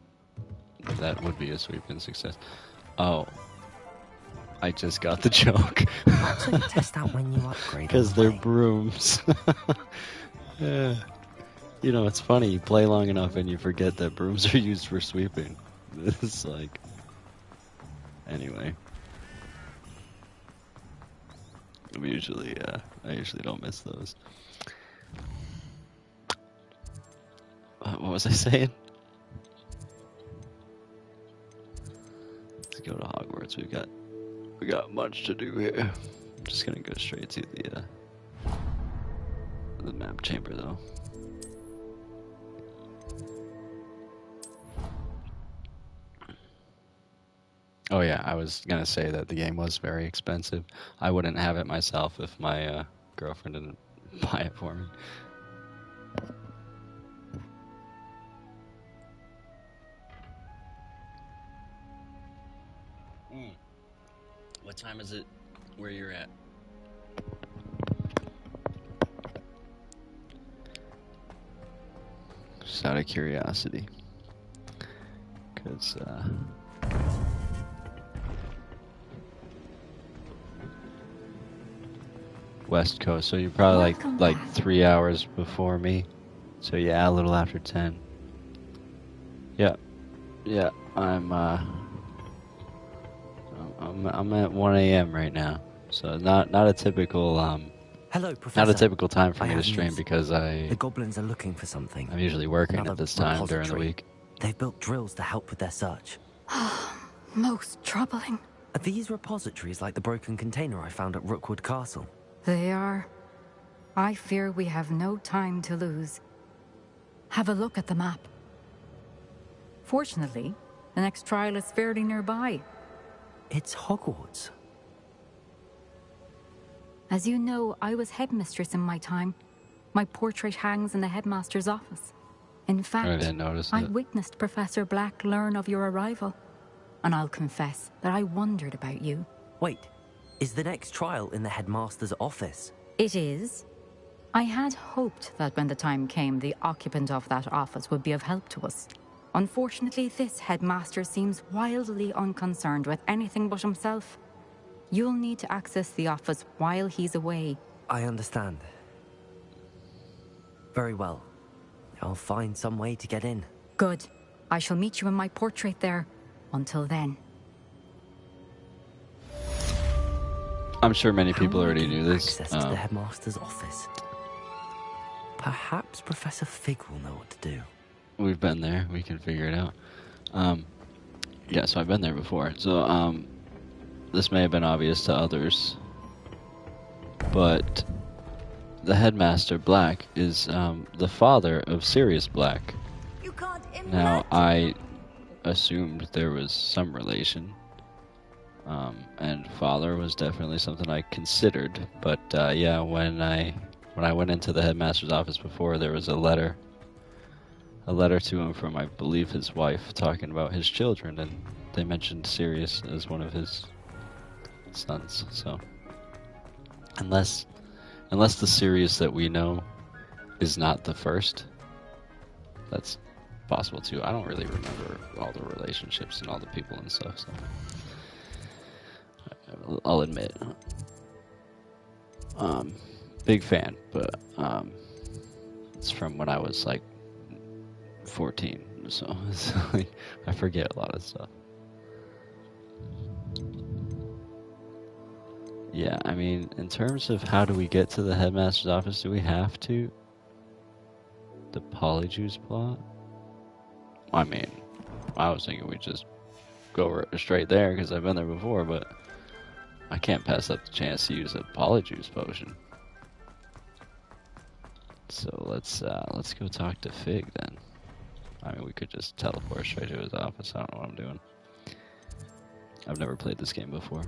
A: that would be a sweeping success. Oh, I just got the joke.
D: So you test out when you upgrade.
A: Because they're brooms. Yeah. You know, it's funny. You play long enough and you forget that brooms are used for sweeping. It's like... Anyway. I usually don't miss those. What was I saying? Let's go to Hogwarts. We got much to do here. I'm just gonna go straight to the map chamber, though. Oh yeah, I was gonna say that the game was very expensive. I wouldn't have it myself if my girlfriend didn't buy it for me. What time is it where you're at? Just out of curiosity. Because, West Coast, so you're probably like 3 hours before me. So yeah, a little after 10. Yeah. Yeah, I'm at 1 a.m. right now. So not a typical
D: Hello, Professor.
A: not a typical time for
D: I
A: me to
D: have
A: stream
D: news.
A: because
D: The goblins are looking for something.
A: I'm usually working
D: Another
A: at this time during the
D: repository.
A: week.
D: They've built drills to help with their search.
F: Most troubling.
D: Are these repositories like the broken container I found at Rookwood Castle?
F: They are. I fear we have no time to lose. Have a look at the map. Fortunately, the next trial is fairly nearby.
D: It's Hogwarts.
F: As you know, I was headmistress in my time. My portrait hangs in the headmaster's office. In fact,
A: I didn't notice
F: I
A: it.
F: witnessed Professor Black learn of your arrival. And I'll confess that I wondered about you.
D: Wait, is the next trial in the headmaster's office?
F: It is. I had hoped that when the time came, the occupant of that office would be of help to us. Unfortunately, this headmaster seems wildly unconcerned with anything but himself. You'll need to access the office while he's away.
D: I understand. Very well. I'll find some way to get in.
F: Good. I shall meet you in my portrait there. Until then.
A: I'm sure many
D: How
A: people
D: will I
A: already
D: gain
A: knew this.
D: Access to the headmaster's office. Perhaps Professor Fig will know what to do.
A: We've been there. We can figure it out. Yeah, so I've been there before. So, this may have been obvious to others, but the headmaster, Black, is the father of Sirius Black.
F: You can't imagine.
A: Now, I assumed there was some relation, and father was definitely something I considered. But yeah, when I went into the headmaster's office before, there was a letter to him from, I believe, his wife, talking about his children, and they mentioned Sirius as one of his sons. So, unless the Sirius that we know is not the first, that's possible too. I don't really remember all the relationships and all the people and stuff, so I'll admit, big fan, but it's from when I was like 14, so it's like, I forget a lot of stuff. Yeah, I mean, in terms of how do we get to the headmaster's office, do we have to? The Polyjuice plot? I mean, I was thinking we'd just go straight there because I've been there before, but I can't pass up the chance to use a Polyjuice potion. So let's go talk to Fig then. I mean, we could just teleport straight to his office. I don't know what I'm doing. I've never played this game before.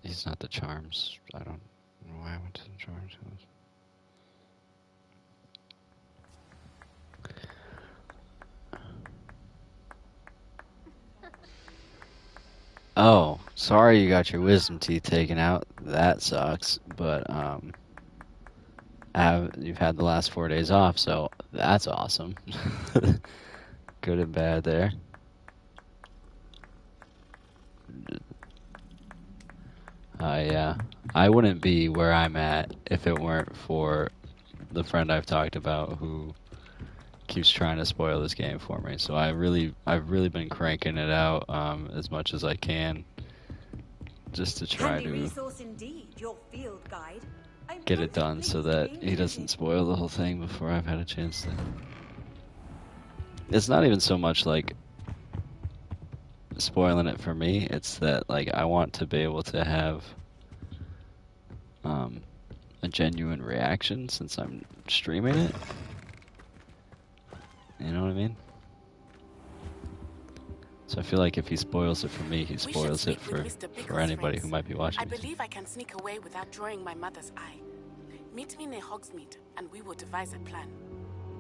A: He's not the charms. I don't know why I went to the charms house. Oh, sorry you got your wisdom teeth taken out. That sucks. But you've had the last 4 days off, so that's awesome. Good and bad there. Yeah. I wouldn't be where I'm at if it weren't for the friend I've talked about who keeps trying to spoil this game for me. So I've really been cranking it out as much as I can, just to try to get it done so that he doesn't spoil the whole thing before I've had a chance to. It's not even so much like spoiling it for me, it's that like I want to be able to have a genuine reaction since I'm streaming it. You know what I mean? So I feel like if he spoils it for me, he spoils it for anybody who might be watching.
G: I believe I can sneak away without drawing my mother's eye. Meet me near Hogsmeade, and we will devise a plan.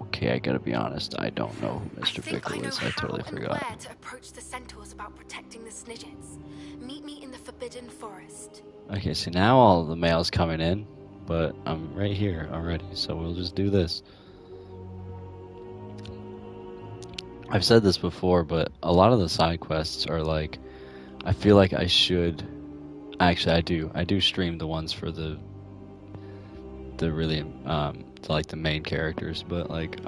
A: Okay, I gotta be honest, I don't know who Mr. Pickle is. I totally forgot.
H: Where to approach the centaurs about protecting the Snidgets. Meet me in the Forbidden Forest.
A: Okay, so now all the mail's coming in, but I'm right here already, so we'll just do this. I've said this before, but a lot of the side quests are like, I feel like I should, actually I do stream the ones for the really, like the main characters, but like,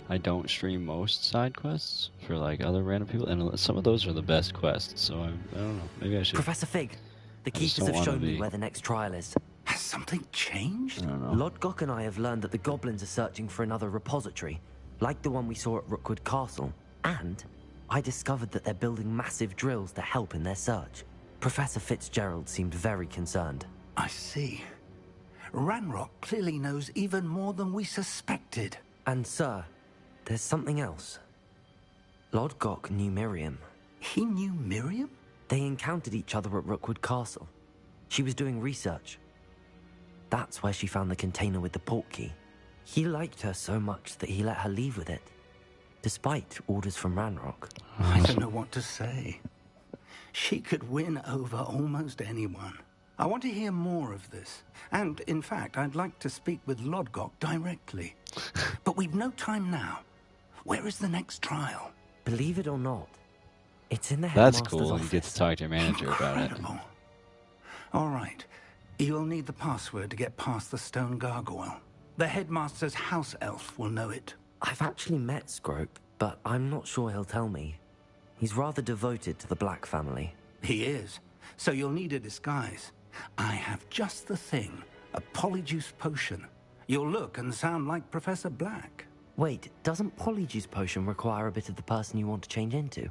A: I don't stream most side quests for like other random people, and some of those are the best quests, so I don't know, maybe I should.
D: Professor Fig, the keepers have shown me where the next trial is.
E: Has something changed?
A: I don't know.
D: Lodgok and I have learned that the goblins are searching for another repository, like the one we saw at Rookwood Castle, and I discovered that they're building massive drills to help in their search. Professor Fitzgerald seemed very concerned.
E: I see. Ranrock clearly knows even more than we suspected.
D: And sir, there's something else. Lodgok knew Miriam.
E: He knew Miriam?
D: They encountered each other at Rookwood Castle. She was doing research. That's where she found the container with the portkey. He liked her so much that he let her leave with it, despite orders from Ranrock.
E: I don't know what to say. She could win over almost anyone. I want to hear more of this. And, in fact, I'd like to speak with Lodgok directly. But we've no time now. Where is the next trial?
D: Believe it or not, it's in the
A: That's
D: headmaster's
A: cool,
D: office.
A: you get to talk to your manager about it.
E: Incredible. All right. You'll need the password to get past the stone gargoyle. The headmaster's house elf will know it.
D: I've actually met Scrope, but I'm not sure he'll tell me. He's rather devoted to the Black family.
E: He is. So you'll need a disguise. I have just the thing. A polyjuice potion. You'll look and sound like Professor Black.
D: Wait, doesn't Polyjuice Potion require a bit of the person you want to change into?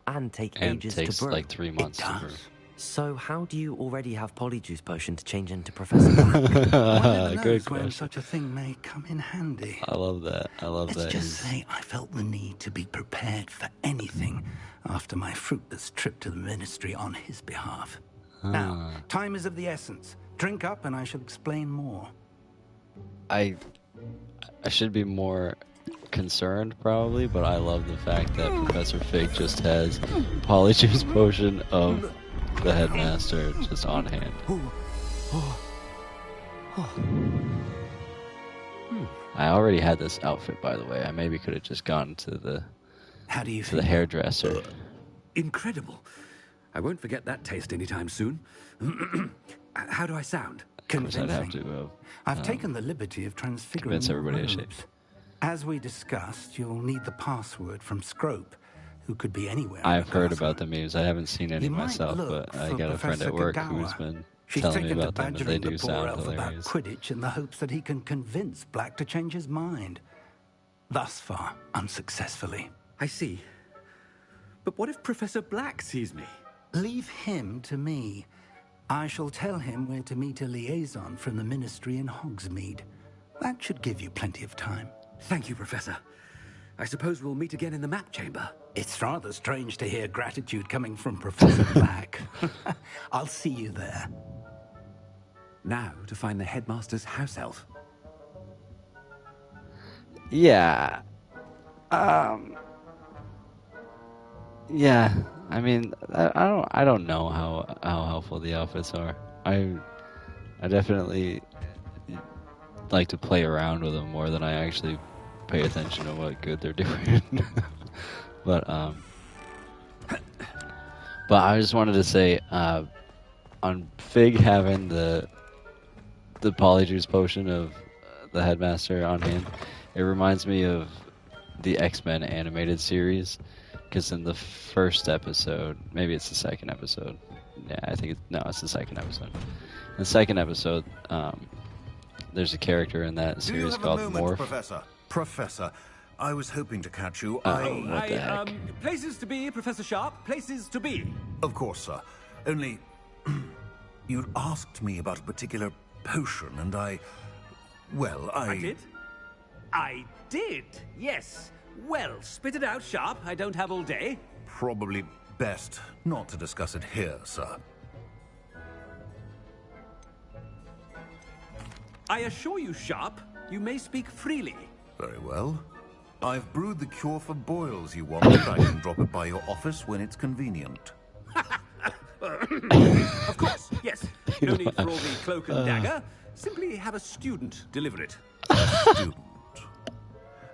D: And take
A: And
D: ages
A: takes
D: to brew?
A: like 3 months
E: It
A: to brew.
E: does.
D: So how do you already have Polyjuice Potion to change into Professor Black?
E: One never
A: Good
E: knows when
A: question.
E: such a thing may come in handy.
A: I love that. I love
E: Let's
A: that.
E: just say I felt the need to be prepared for anything after my fruitless trip to the ministry on his behalf. Now, time is of the essence. Drink up and I shall explain more.
A: I should be more concerned probably, but I love the fact that Professor Fig just has Polyjuice Potion of the headmaster just on hand. I already had this outfit, by the way. I maybe could have just gone to the
E: How do you
A: to
E: feel?
A: the hairdresser.
I: Incredible. I won't forget that taste anytime soon. How do I sound?
A: Of course, I'd have
E: Convincing.
A: to.
E: I've taken the liberty of transfiguring
A: convince
E: your
A: everybody I should.
E: robes. As we discussed, you'll need the password from Scrope, who could be anywhere. in
A: I've
E: the
A: heard
E: castle.
A: about the memes. I haven't seen any
E: You might
A: myself,
E: look
A: but I
E: for
A: got a friend
E: Professor
A: at work
E: Kagawa.
A: who's been
E: She's
A: telling me
E: taken to
A: about them, and they
E: badgering
A: do
E: the poor
A: sound
E: elf
A: hilarious.
E: about Quidditch in the hopes that he can convince Black to change his mind. Thus far, unsuccessfully.
I: I see. But what if Professor Black sees me?
E: Leave him to me.
J: I shall tell him where to meet a liaison from the Ministry in Hogsmeade. That should give you plenty of time.
I: Thank you, Professor. I suppose we'll meet again in the map chamber.
J: It's rather strange to hear gratitude coming from Professor Black. I'll see you there.
I: Now to find the headmaster's house elf.
A: Yeah. Yeah. I mean, I don't know how helpful the outfits are. I definitely like to play around with them more than I actually pay attention to what good they're doing. But I just wanted to say, on Fig having the Polyjuice potion of the headmaster on hand, it reminds me of the X-Men animated series, because in the first episode, maybe it's the second episode. Yeah, I think it's the second episode. In the second episode, there's a character in that series called Morph.
K: Professor, I was hoping to catch you.
A: What the heck?
I: Places to be, Professor Sharp. Places to be.
K: Of course, sir. Only, you'd asked me about a particular potion, and I
I: did? I did, yes. Well, spit it out, Sharp. I don't have all day.
K: Probably best not to discuss it here, sir.
I: I assure you, Sharp, you may speak freely.
K: Very well. I've brewed the cure for boils you wanted. I can drop it by your office when it's convenient.
I: Of course, yes. No need for all the cloak and dagger. Simply have a student deliver it.
K: A student.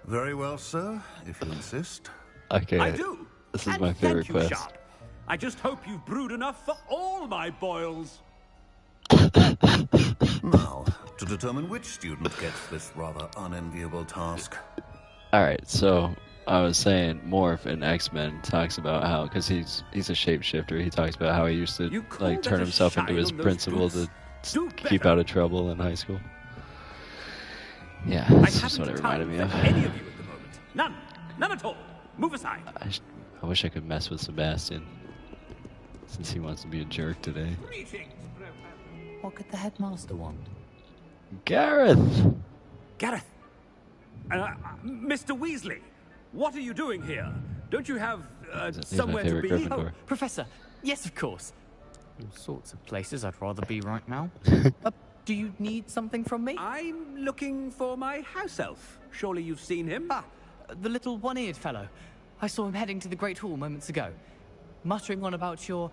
K: Very well, sir, if you insist.
A: Okay.
I: I do.
A: This is
I: And
A: my favorite
I: thank you,
A: quest.
I: Sharp. I just hope you've brewed enough for all my boils.
K: Now, to determine which student gets this rather unenviable task.
A: Alright, so I was saying Morph in X-Men talks about how, because he's a shapeshifter, he talks about how he used to like turn himself into his principal to keep out of trouble in high school. Yeah, that's just what it reminded me of.
I: Any of you at the moment? None. None at all. Move aside.
A: I wish I could mess with Sebastian, since he wants to be a jerk today.
L: What could the headmaster want?
A: Gareth!
I: Gareth! Mr. Weasley, what are you doing here? Don't you have somewhere to be?
L: Oh, Professor, yes, of course. All sorts of places I'd rather be right now. Do you need something from me?
I: I'm looking for my house elf. Surely you've seen him?
L: Ah, the little one-eared fellow. I saw him heading to the Great Hall moments ago, muttering on about your,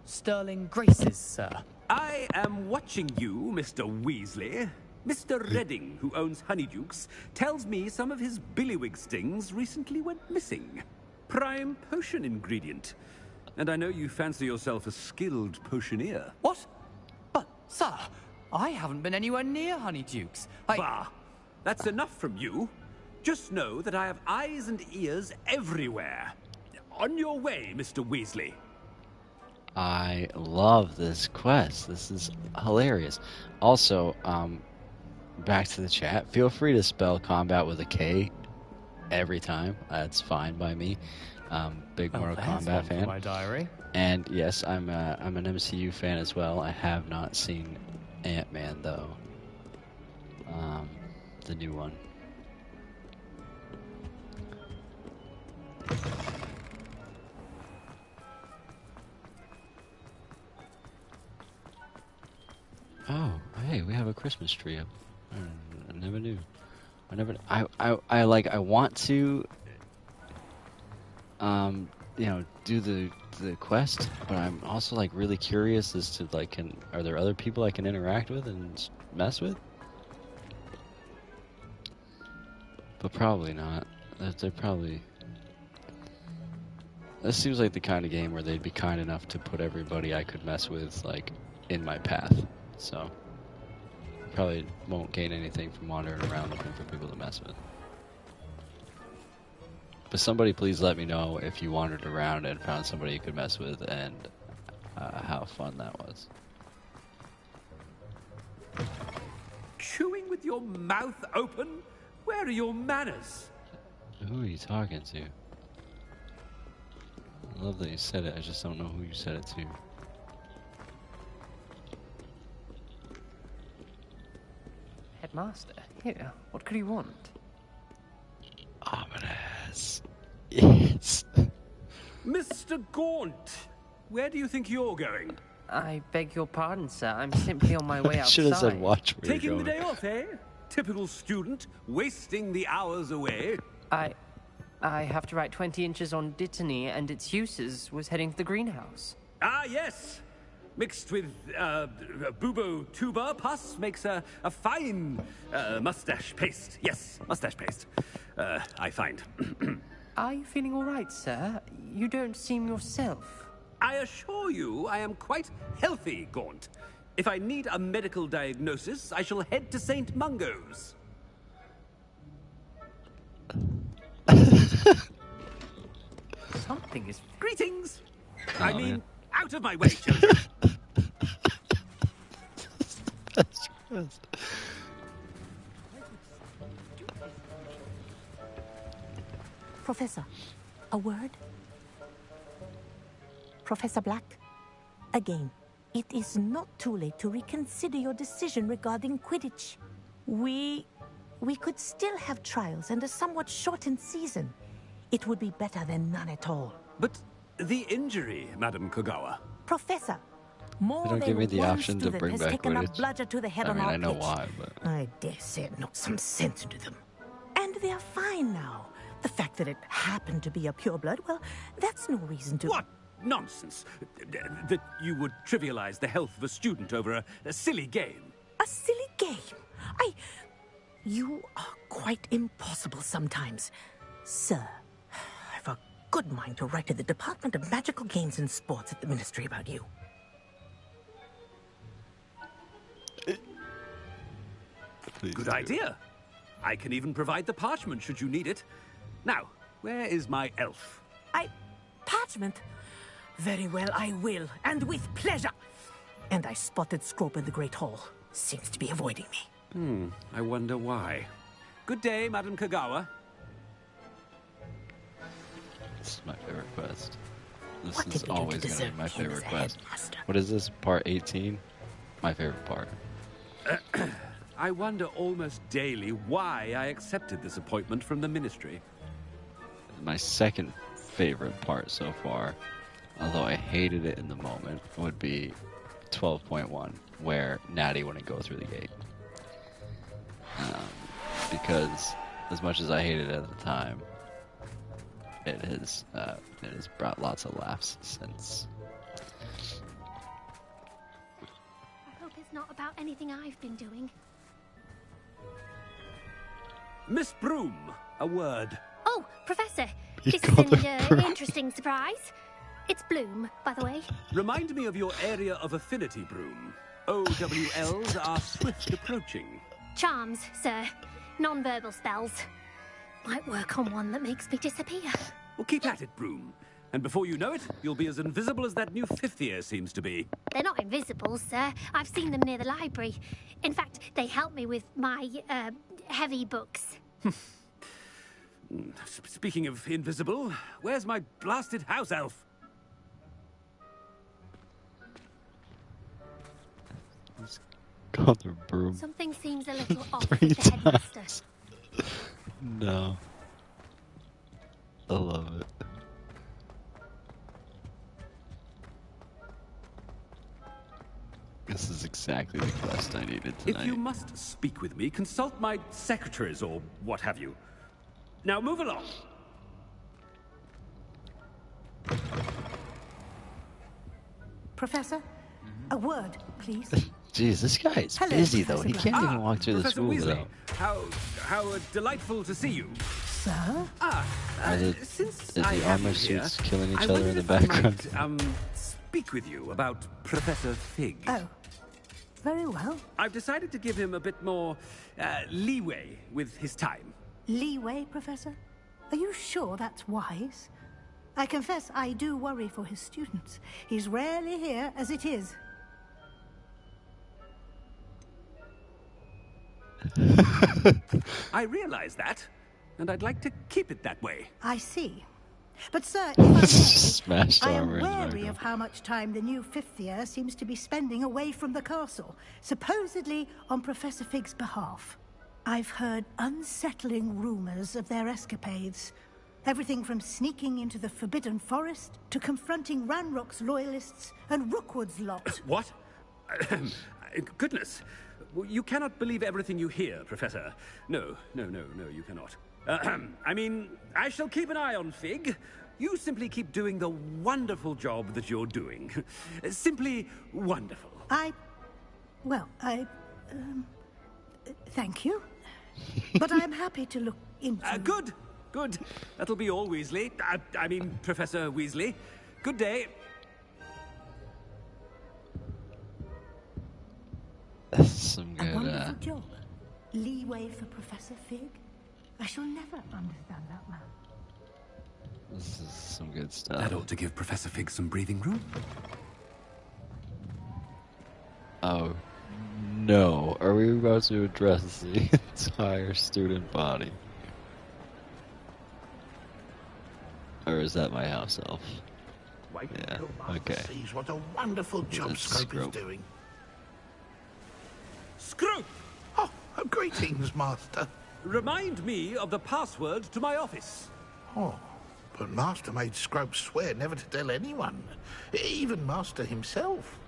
L: sterling graces, sir.
I: I am watching you, Mr. Weasley. Mr. Redding, who owns Honeydukes, tells me some of his billywig stings recently went missing. Prime potion ingredient. And I know you fancy yourself a skilled potioneer.
L: What? But, sir, I haven't been anywhere near Honeydukes.
I: Bah! That's enough from you. Just know that I have eyes and ears everywhere. On your way, Mr. Weasley.
A: I love this quest. This is hilarious. Also, back to the chat. Feel free to spell combat with a K every time. That's fine by me. Big Mortal Kombat fan.
L: My diary.
A: And yes, I'm an MCU fan as well. I have not seen Ant-Man though. The new one. Oh, hey, we have a Christmas tree up. I never knew. I want to, do the quest, but I'm also like really curious as to like, are there other people I can interact with and mess with? But probably not. They're probably. This seems like the kind of game where they'd be kind enough to put everybody I could mess with like in my path. So, probably won't gain anything from wandering around looking for people to mess with. But somebody please let me know if you wandered around and found somebody you could mess with and how fun that was.
I: Chewing with your mouth open? Where are your manners?
A: Who are you talking to? I love that you said it, I just don't know who you said it to.
B: Headmaster, here, what could you want?
A: Ominous. Yes.
I: Mr. Gaunt, where do you think you're going?
B: I beg your pardon, sir. I'm simply on my way outside.
A: Should have said watch where
I: Taking
A: you're
I: the
A: going.
I: day off, eh? Typical student, wasting the hours away.
B: I have to write 20 inches on Dittany and its uses. Was heading to the greenhouse.
I: Ah, yes. Mixed with bubo tuber pus makes a fine mustache paste. Yes, mustache paste. I find.
B: Are you feeling all right, sir? You don't seem yourself.
I: I assure you I am quite healthy, Gaunt. If I need a medical diagnosis, I shall head to St. Mungo's.
B: Something is...
I: Greetings!
A: Oh,
I: I mean,
A: man.
I: out of my way, children!
M: Professor, a word? Professor Black, again, it is not too late to reconsider your decision regarding Quidditch. We could still have trials and a somewhat shortened season. It would be better than none at all.
I: But the injury, Madam Kogawa.
M: Professor, more
A: They don't
M: than
A: give me the
M: one
A: option to
M: student
A: bring
M: has
A: back
M: taken a
A: Quidditch.
M: bludger to the head
A: I
M: on
A: mean,
M: our
A: I know
M: pitch.
A: why, but...
M: I dare say it knocked some sense into them. And they are fine now. The fact that it happened to be a pureblood, well, that's no reason to...
I: What nonsense! That you would trivialize the health of a student over a silly game.
M: A silly game? You are quite impossible sometimes. Sir, I've a good mind to write to the Department of Magical Games and Sports at the Ministry about you.
I: Good idea. I can even provide the parchment should you need it. Now, where is my elf?
M: Parchment? Very well, I will, and with pleasure. And I spotted Scrope in the Great Hall. Seems to be avoiding me.
I: I wonder why. Good day, Madam Kogawa.
A: This is my favorite quest. This
M: What
A: is
M: did you do to
A: always going to
M: deserve
A: be my
M: him as
A: favorite
M: a
A: quest.
M: headmaster?
A: What is this? Part 18? My favorite part.
I: I wonder almost daily why I accepted this appointment from the Ministry.
A: My second favorite part so far, although I hated it in the moment, would be 12.1, where Natty wouldn't go through the gate. Because as much as I hated it at the time, it has brought lots of laughs since.
H: I hope it's not about anything I've been doing.
I: Miss Broom, a word.
H: Oh, Professor, this is an interesting surprise. It's Bloom, by the way.
I: Remind me of your area of affinity, Broom. OWLs are swift approaching.
H: Charms, sir. Non-verbal spells. Might work on one that makes me disappear.
I: Well, keep at it, Broom. And before you know it, you'll be as invisible as that new fifth year seems to be.
H: They're not invisible, sir. I've seen them near the library. In fact, they help me with my, heavy books.
I: Speaking of invisible, where's my blasted house elf?
A: Called her Broom.
H: Something seems a little off
A: 3
H: with the headmaster.
A: times. No. I love it. This is exactly the quest I needed tonight.
I: If you must speak with me, consult my secretaries or what have you. Now move along.
M: Professor, a word, please.
A: Jeez, this guy is
M: Hello,
A: busy though. He
M: Professor
A: can't
M: Black.
A: even walk through the
I: Professor
A: school
I: Weasley,
A: without.
I: how delightful to see you.
M: Sir?
I: Since
A: Is
I: I
A: the
I: have
A: armor
I: you here,
A: suits killing each
I: I
A: other
I: wondered
A: in the
I: if I
A: background?
I: might, speak with you about Professor Fig.
M: Oh, very well.
I: I've decided to give him a bit more leeway with his time.
N: Leeway, Professor? Are you sure that's wise? I confess I do worry for his students. He's rarely here as it is.
I: I realize that, and I'd like to keep it that way.
N: I see. But, sir, if I may,
A: Smashed
N: I am
A: armor is
N: wary
A: very
N: of how much time the new fifth year seems to be spending away from the castle, supposedly on Professor Fig's behalf. I've heard unsettling rumors of their escapades. Everything from sneaking into the Forbidden Forest to confronting Ranrock's loyalists and Rookwood's lot.
I: What? Goodness. You cannot believe everything you hear, Professor. No, you cannot. I mean, I shall keep an eye on Fig. You simply keep doing the wonderful job that you're doing. Simply wonderful.
N: Thank you. But I'm happy to look into...
I: Good. That'll be all, Weasley. I mean, Professor Weasley. Good day.
A: That's some good,
N: A wonderful job. Leeway for Professor Fig. I shall never understand that man.
A: This is some good stuff.
I: That ought to give Professor Fig some breathing room.
A: Oh, no. Are we about to address the entire student body? Or is that my house elf?
O: Wait
A: Yeah,
O: until Master
A: okay.
O: sees what a wonderful job
A: That's
O: Scrope is
A: Scrope.
O: doing.
I: Scrope!
O: Oh, greetings, Master.
I: Remind me of the password to my office.
O: Oh, but Master made Scrope swear never to tell anyone, even Master himself.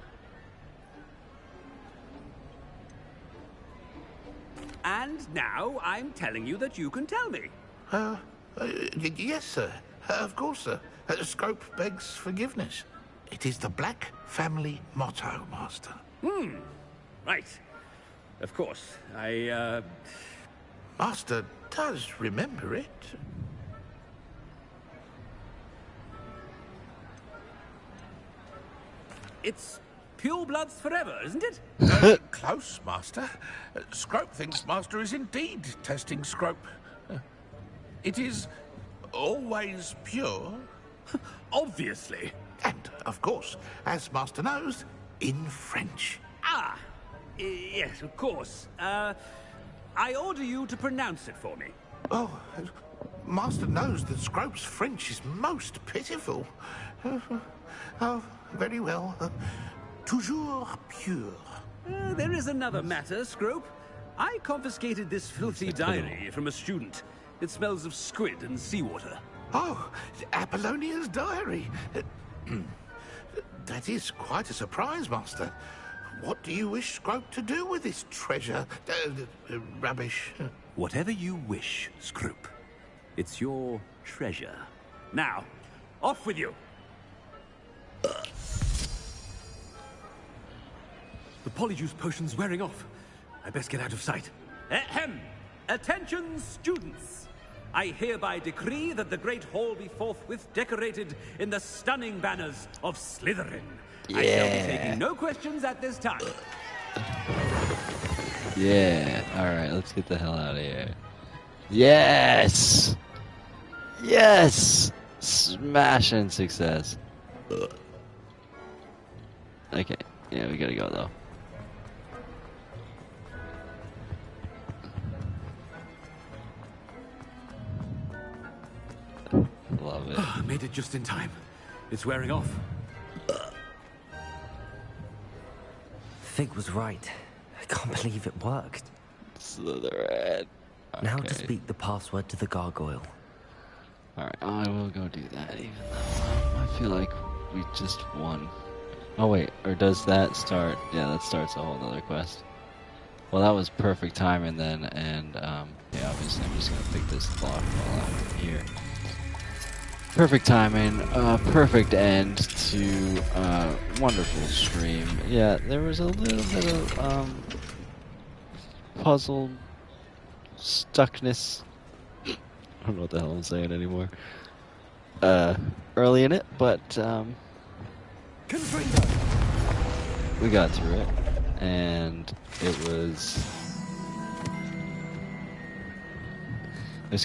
I: And now I'm telling you that you can tell me.
O: Yes, sir. Of course, sir. Scrope begs forgiveness. It is the Black family motto, Master.
I: Right. Of course.
O: Master does remember it.
I: It's pure bloods forever, isn't it?
O: Close, Master. Scrope thinks Master is indeed testing Scrope. It is always pure.
I: Obviously.
O: And, of course, as Master knows, in French.
I: Yes, of course. I order you to pronounce it for me.
O: Oh, Master knows that Scrope's French is most pitiful. Oh, very well. Toujours pure.
I: There is another matter, Scrope. I confiscated this filthy diary from a student. It smells of squid and seawater.
O: Oh, Apollonia's diary. That is quite a surprise, Master. What do you wish Scrope to do with this treasure? Rubbish.
I: Whatever you wish, Scrope. It's your treasure. Now, off with you. The Polyjuice potion's wearing off. I best get out of sight. Ahem! Attention, students! I hereby decree that the Great Hall be forthwith decorated in the stunning banners of Slytherin. I shall be taking no questions at this time.
A: Yeah. Alright, let's get the hell out of here. Yes! Yes! Smashing success. Okay. Yeah, we gotta go though. Love it.
I: Made it just in time. It's wearing off.
D: Fig was right. I can't believe it worked.
A: Slytherin.
D: Now to speak the password to the gargoyle.
A: Alright, I will go do that even though I feel like we just won. Oh wait, or does that start? Yeah, that starts a whole other quest. Well, that was perfect timing then, and yeah, obviously I'm just gonna pick this lock while I'm here. Perfect timing, perfect end to wonderful stream. Yeah, there was a little bit of puzzle stuckness. I don't know what the hell I'm saying anymore. Early in it, but we got through it, and it was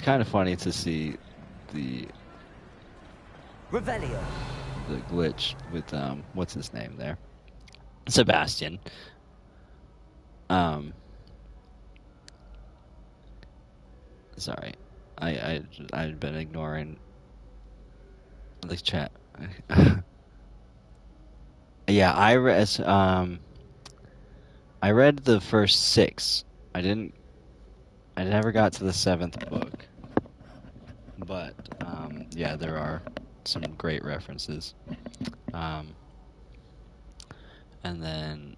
A: kind of funny to see the
D: Revelio.
A: The glitch with what's his name there, Sebastian. Sorry, I'd been ignoring The chat. Yeah, I read the first 6. I never got to the 7th book. But yeah, there are some great references. And then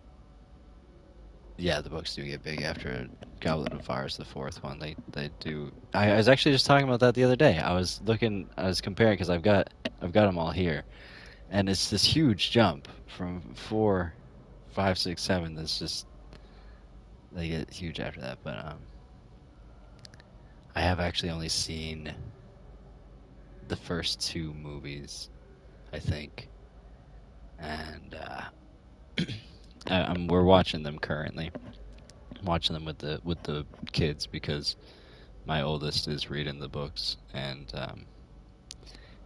A: yeah, the books do get big after Goblet of Fire is the 4th one. They do. I was actually just talking about that the other day. I was comparing because I've got them all here, and it's this huge jump from 4, 5, 6, 7. That's just they get huge after that. But I have actually only seen the first 2 movies, I think, and we're watching them currently. I'm watching them with the kids because my oldest is reading the books, and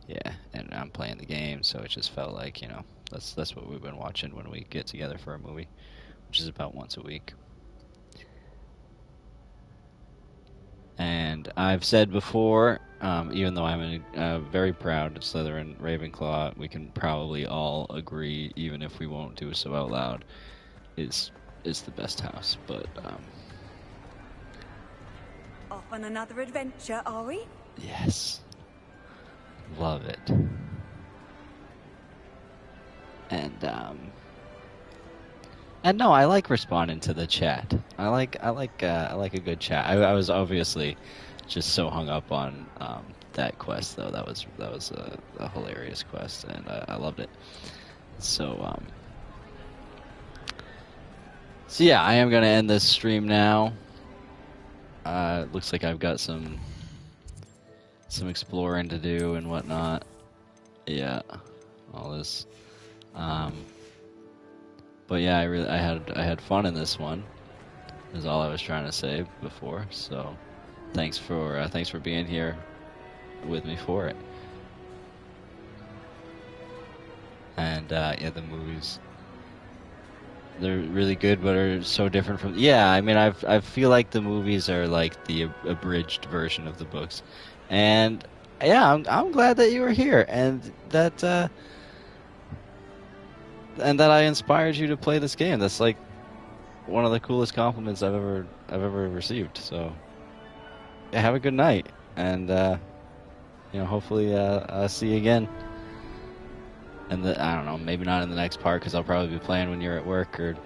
A: yeah, and I'm playing the game, so it just felt like, that's what we've been watching when we get together for a movie, which is about once a week. And I've said before, even though I'm a very proud Slytherin Ravenclaw, we can probably all agree, even if we won't do so out loud, is the best house. But
P: off on another adventure, are we?
A: yes, love it. And no, I like responding to the chat. I like a good chat. I was obviously just so hung up on that quest, though. That was a hilarious quest, and I loved it. So yeah, I am gonna end this stream now. Looks like I've got some exploring to do and whatnot. Yeah, all this. But yeah, I had fun in this one. Is all I was trying to say before. So, thanks for being here with me for it. And yeah, the movies, they're really good, but are so different from. Yeah, I mean, I feel like the movies are like the abridged version of the books, and yeah, I'm glad that you were here and that I inspired you to play this game. That's like one of the coolest compliments I've ever received. So yeah, have a good night, and hopefully I'll see you again. And I don't know, maybe not in the next part because I'll probably be playing when you're at work or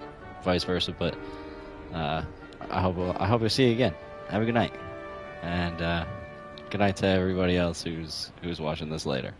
A: vice versa. But I hope I'll see you again. Have a good night, and good night to everybody else who's watching this later.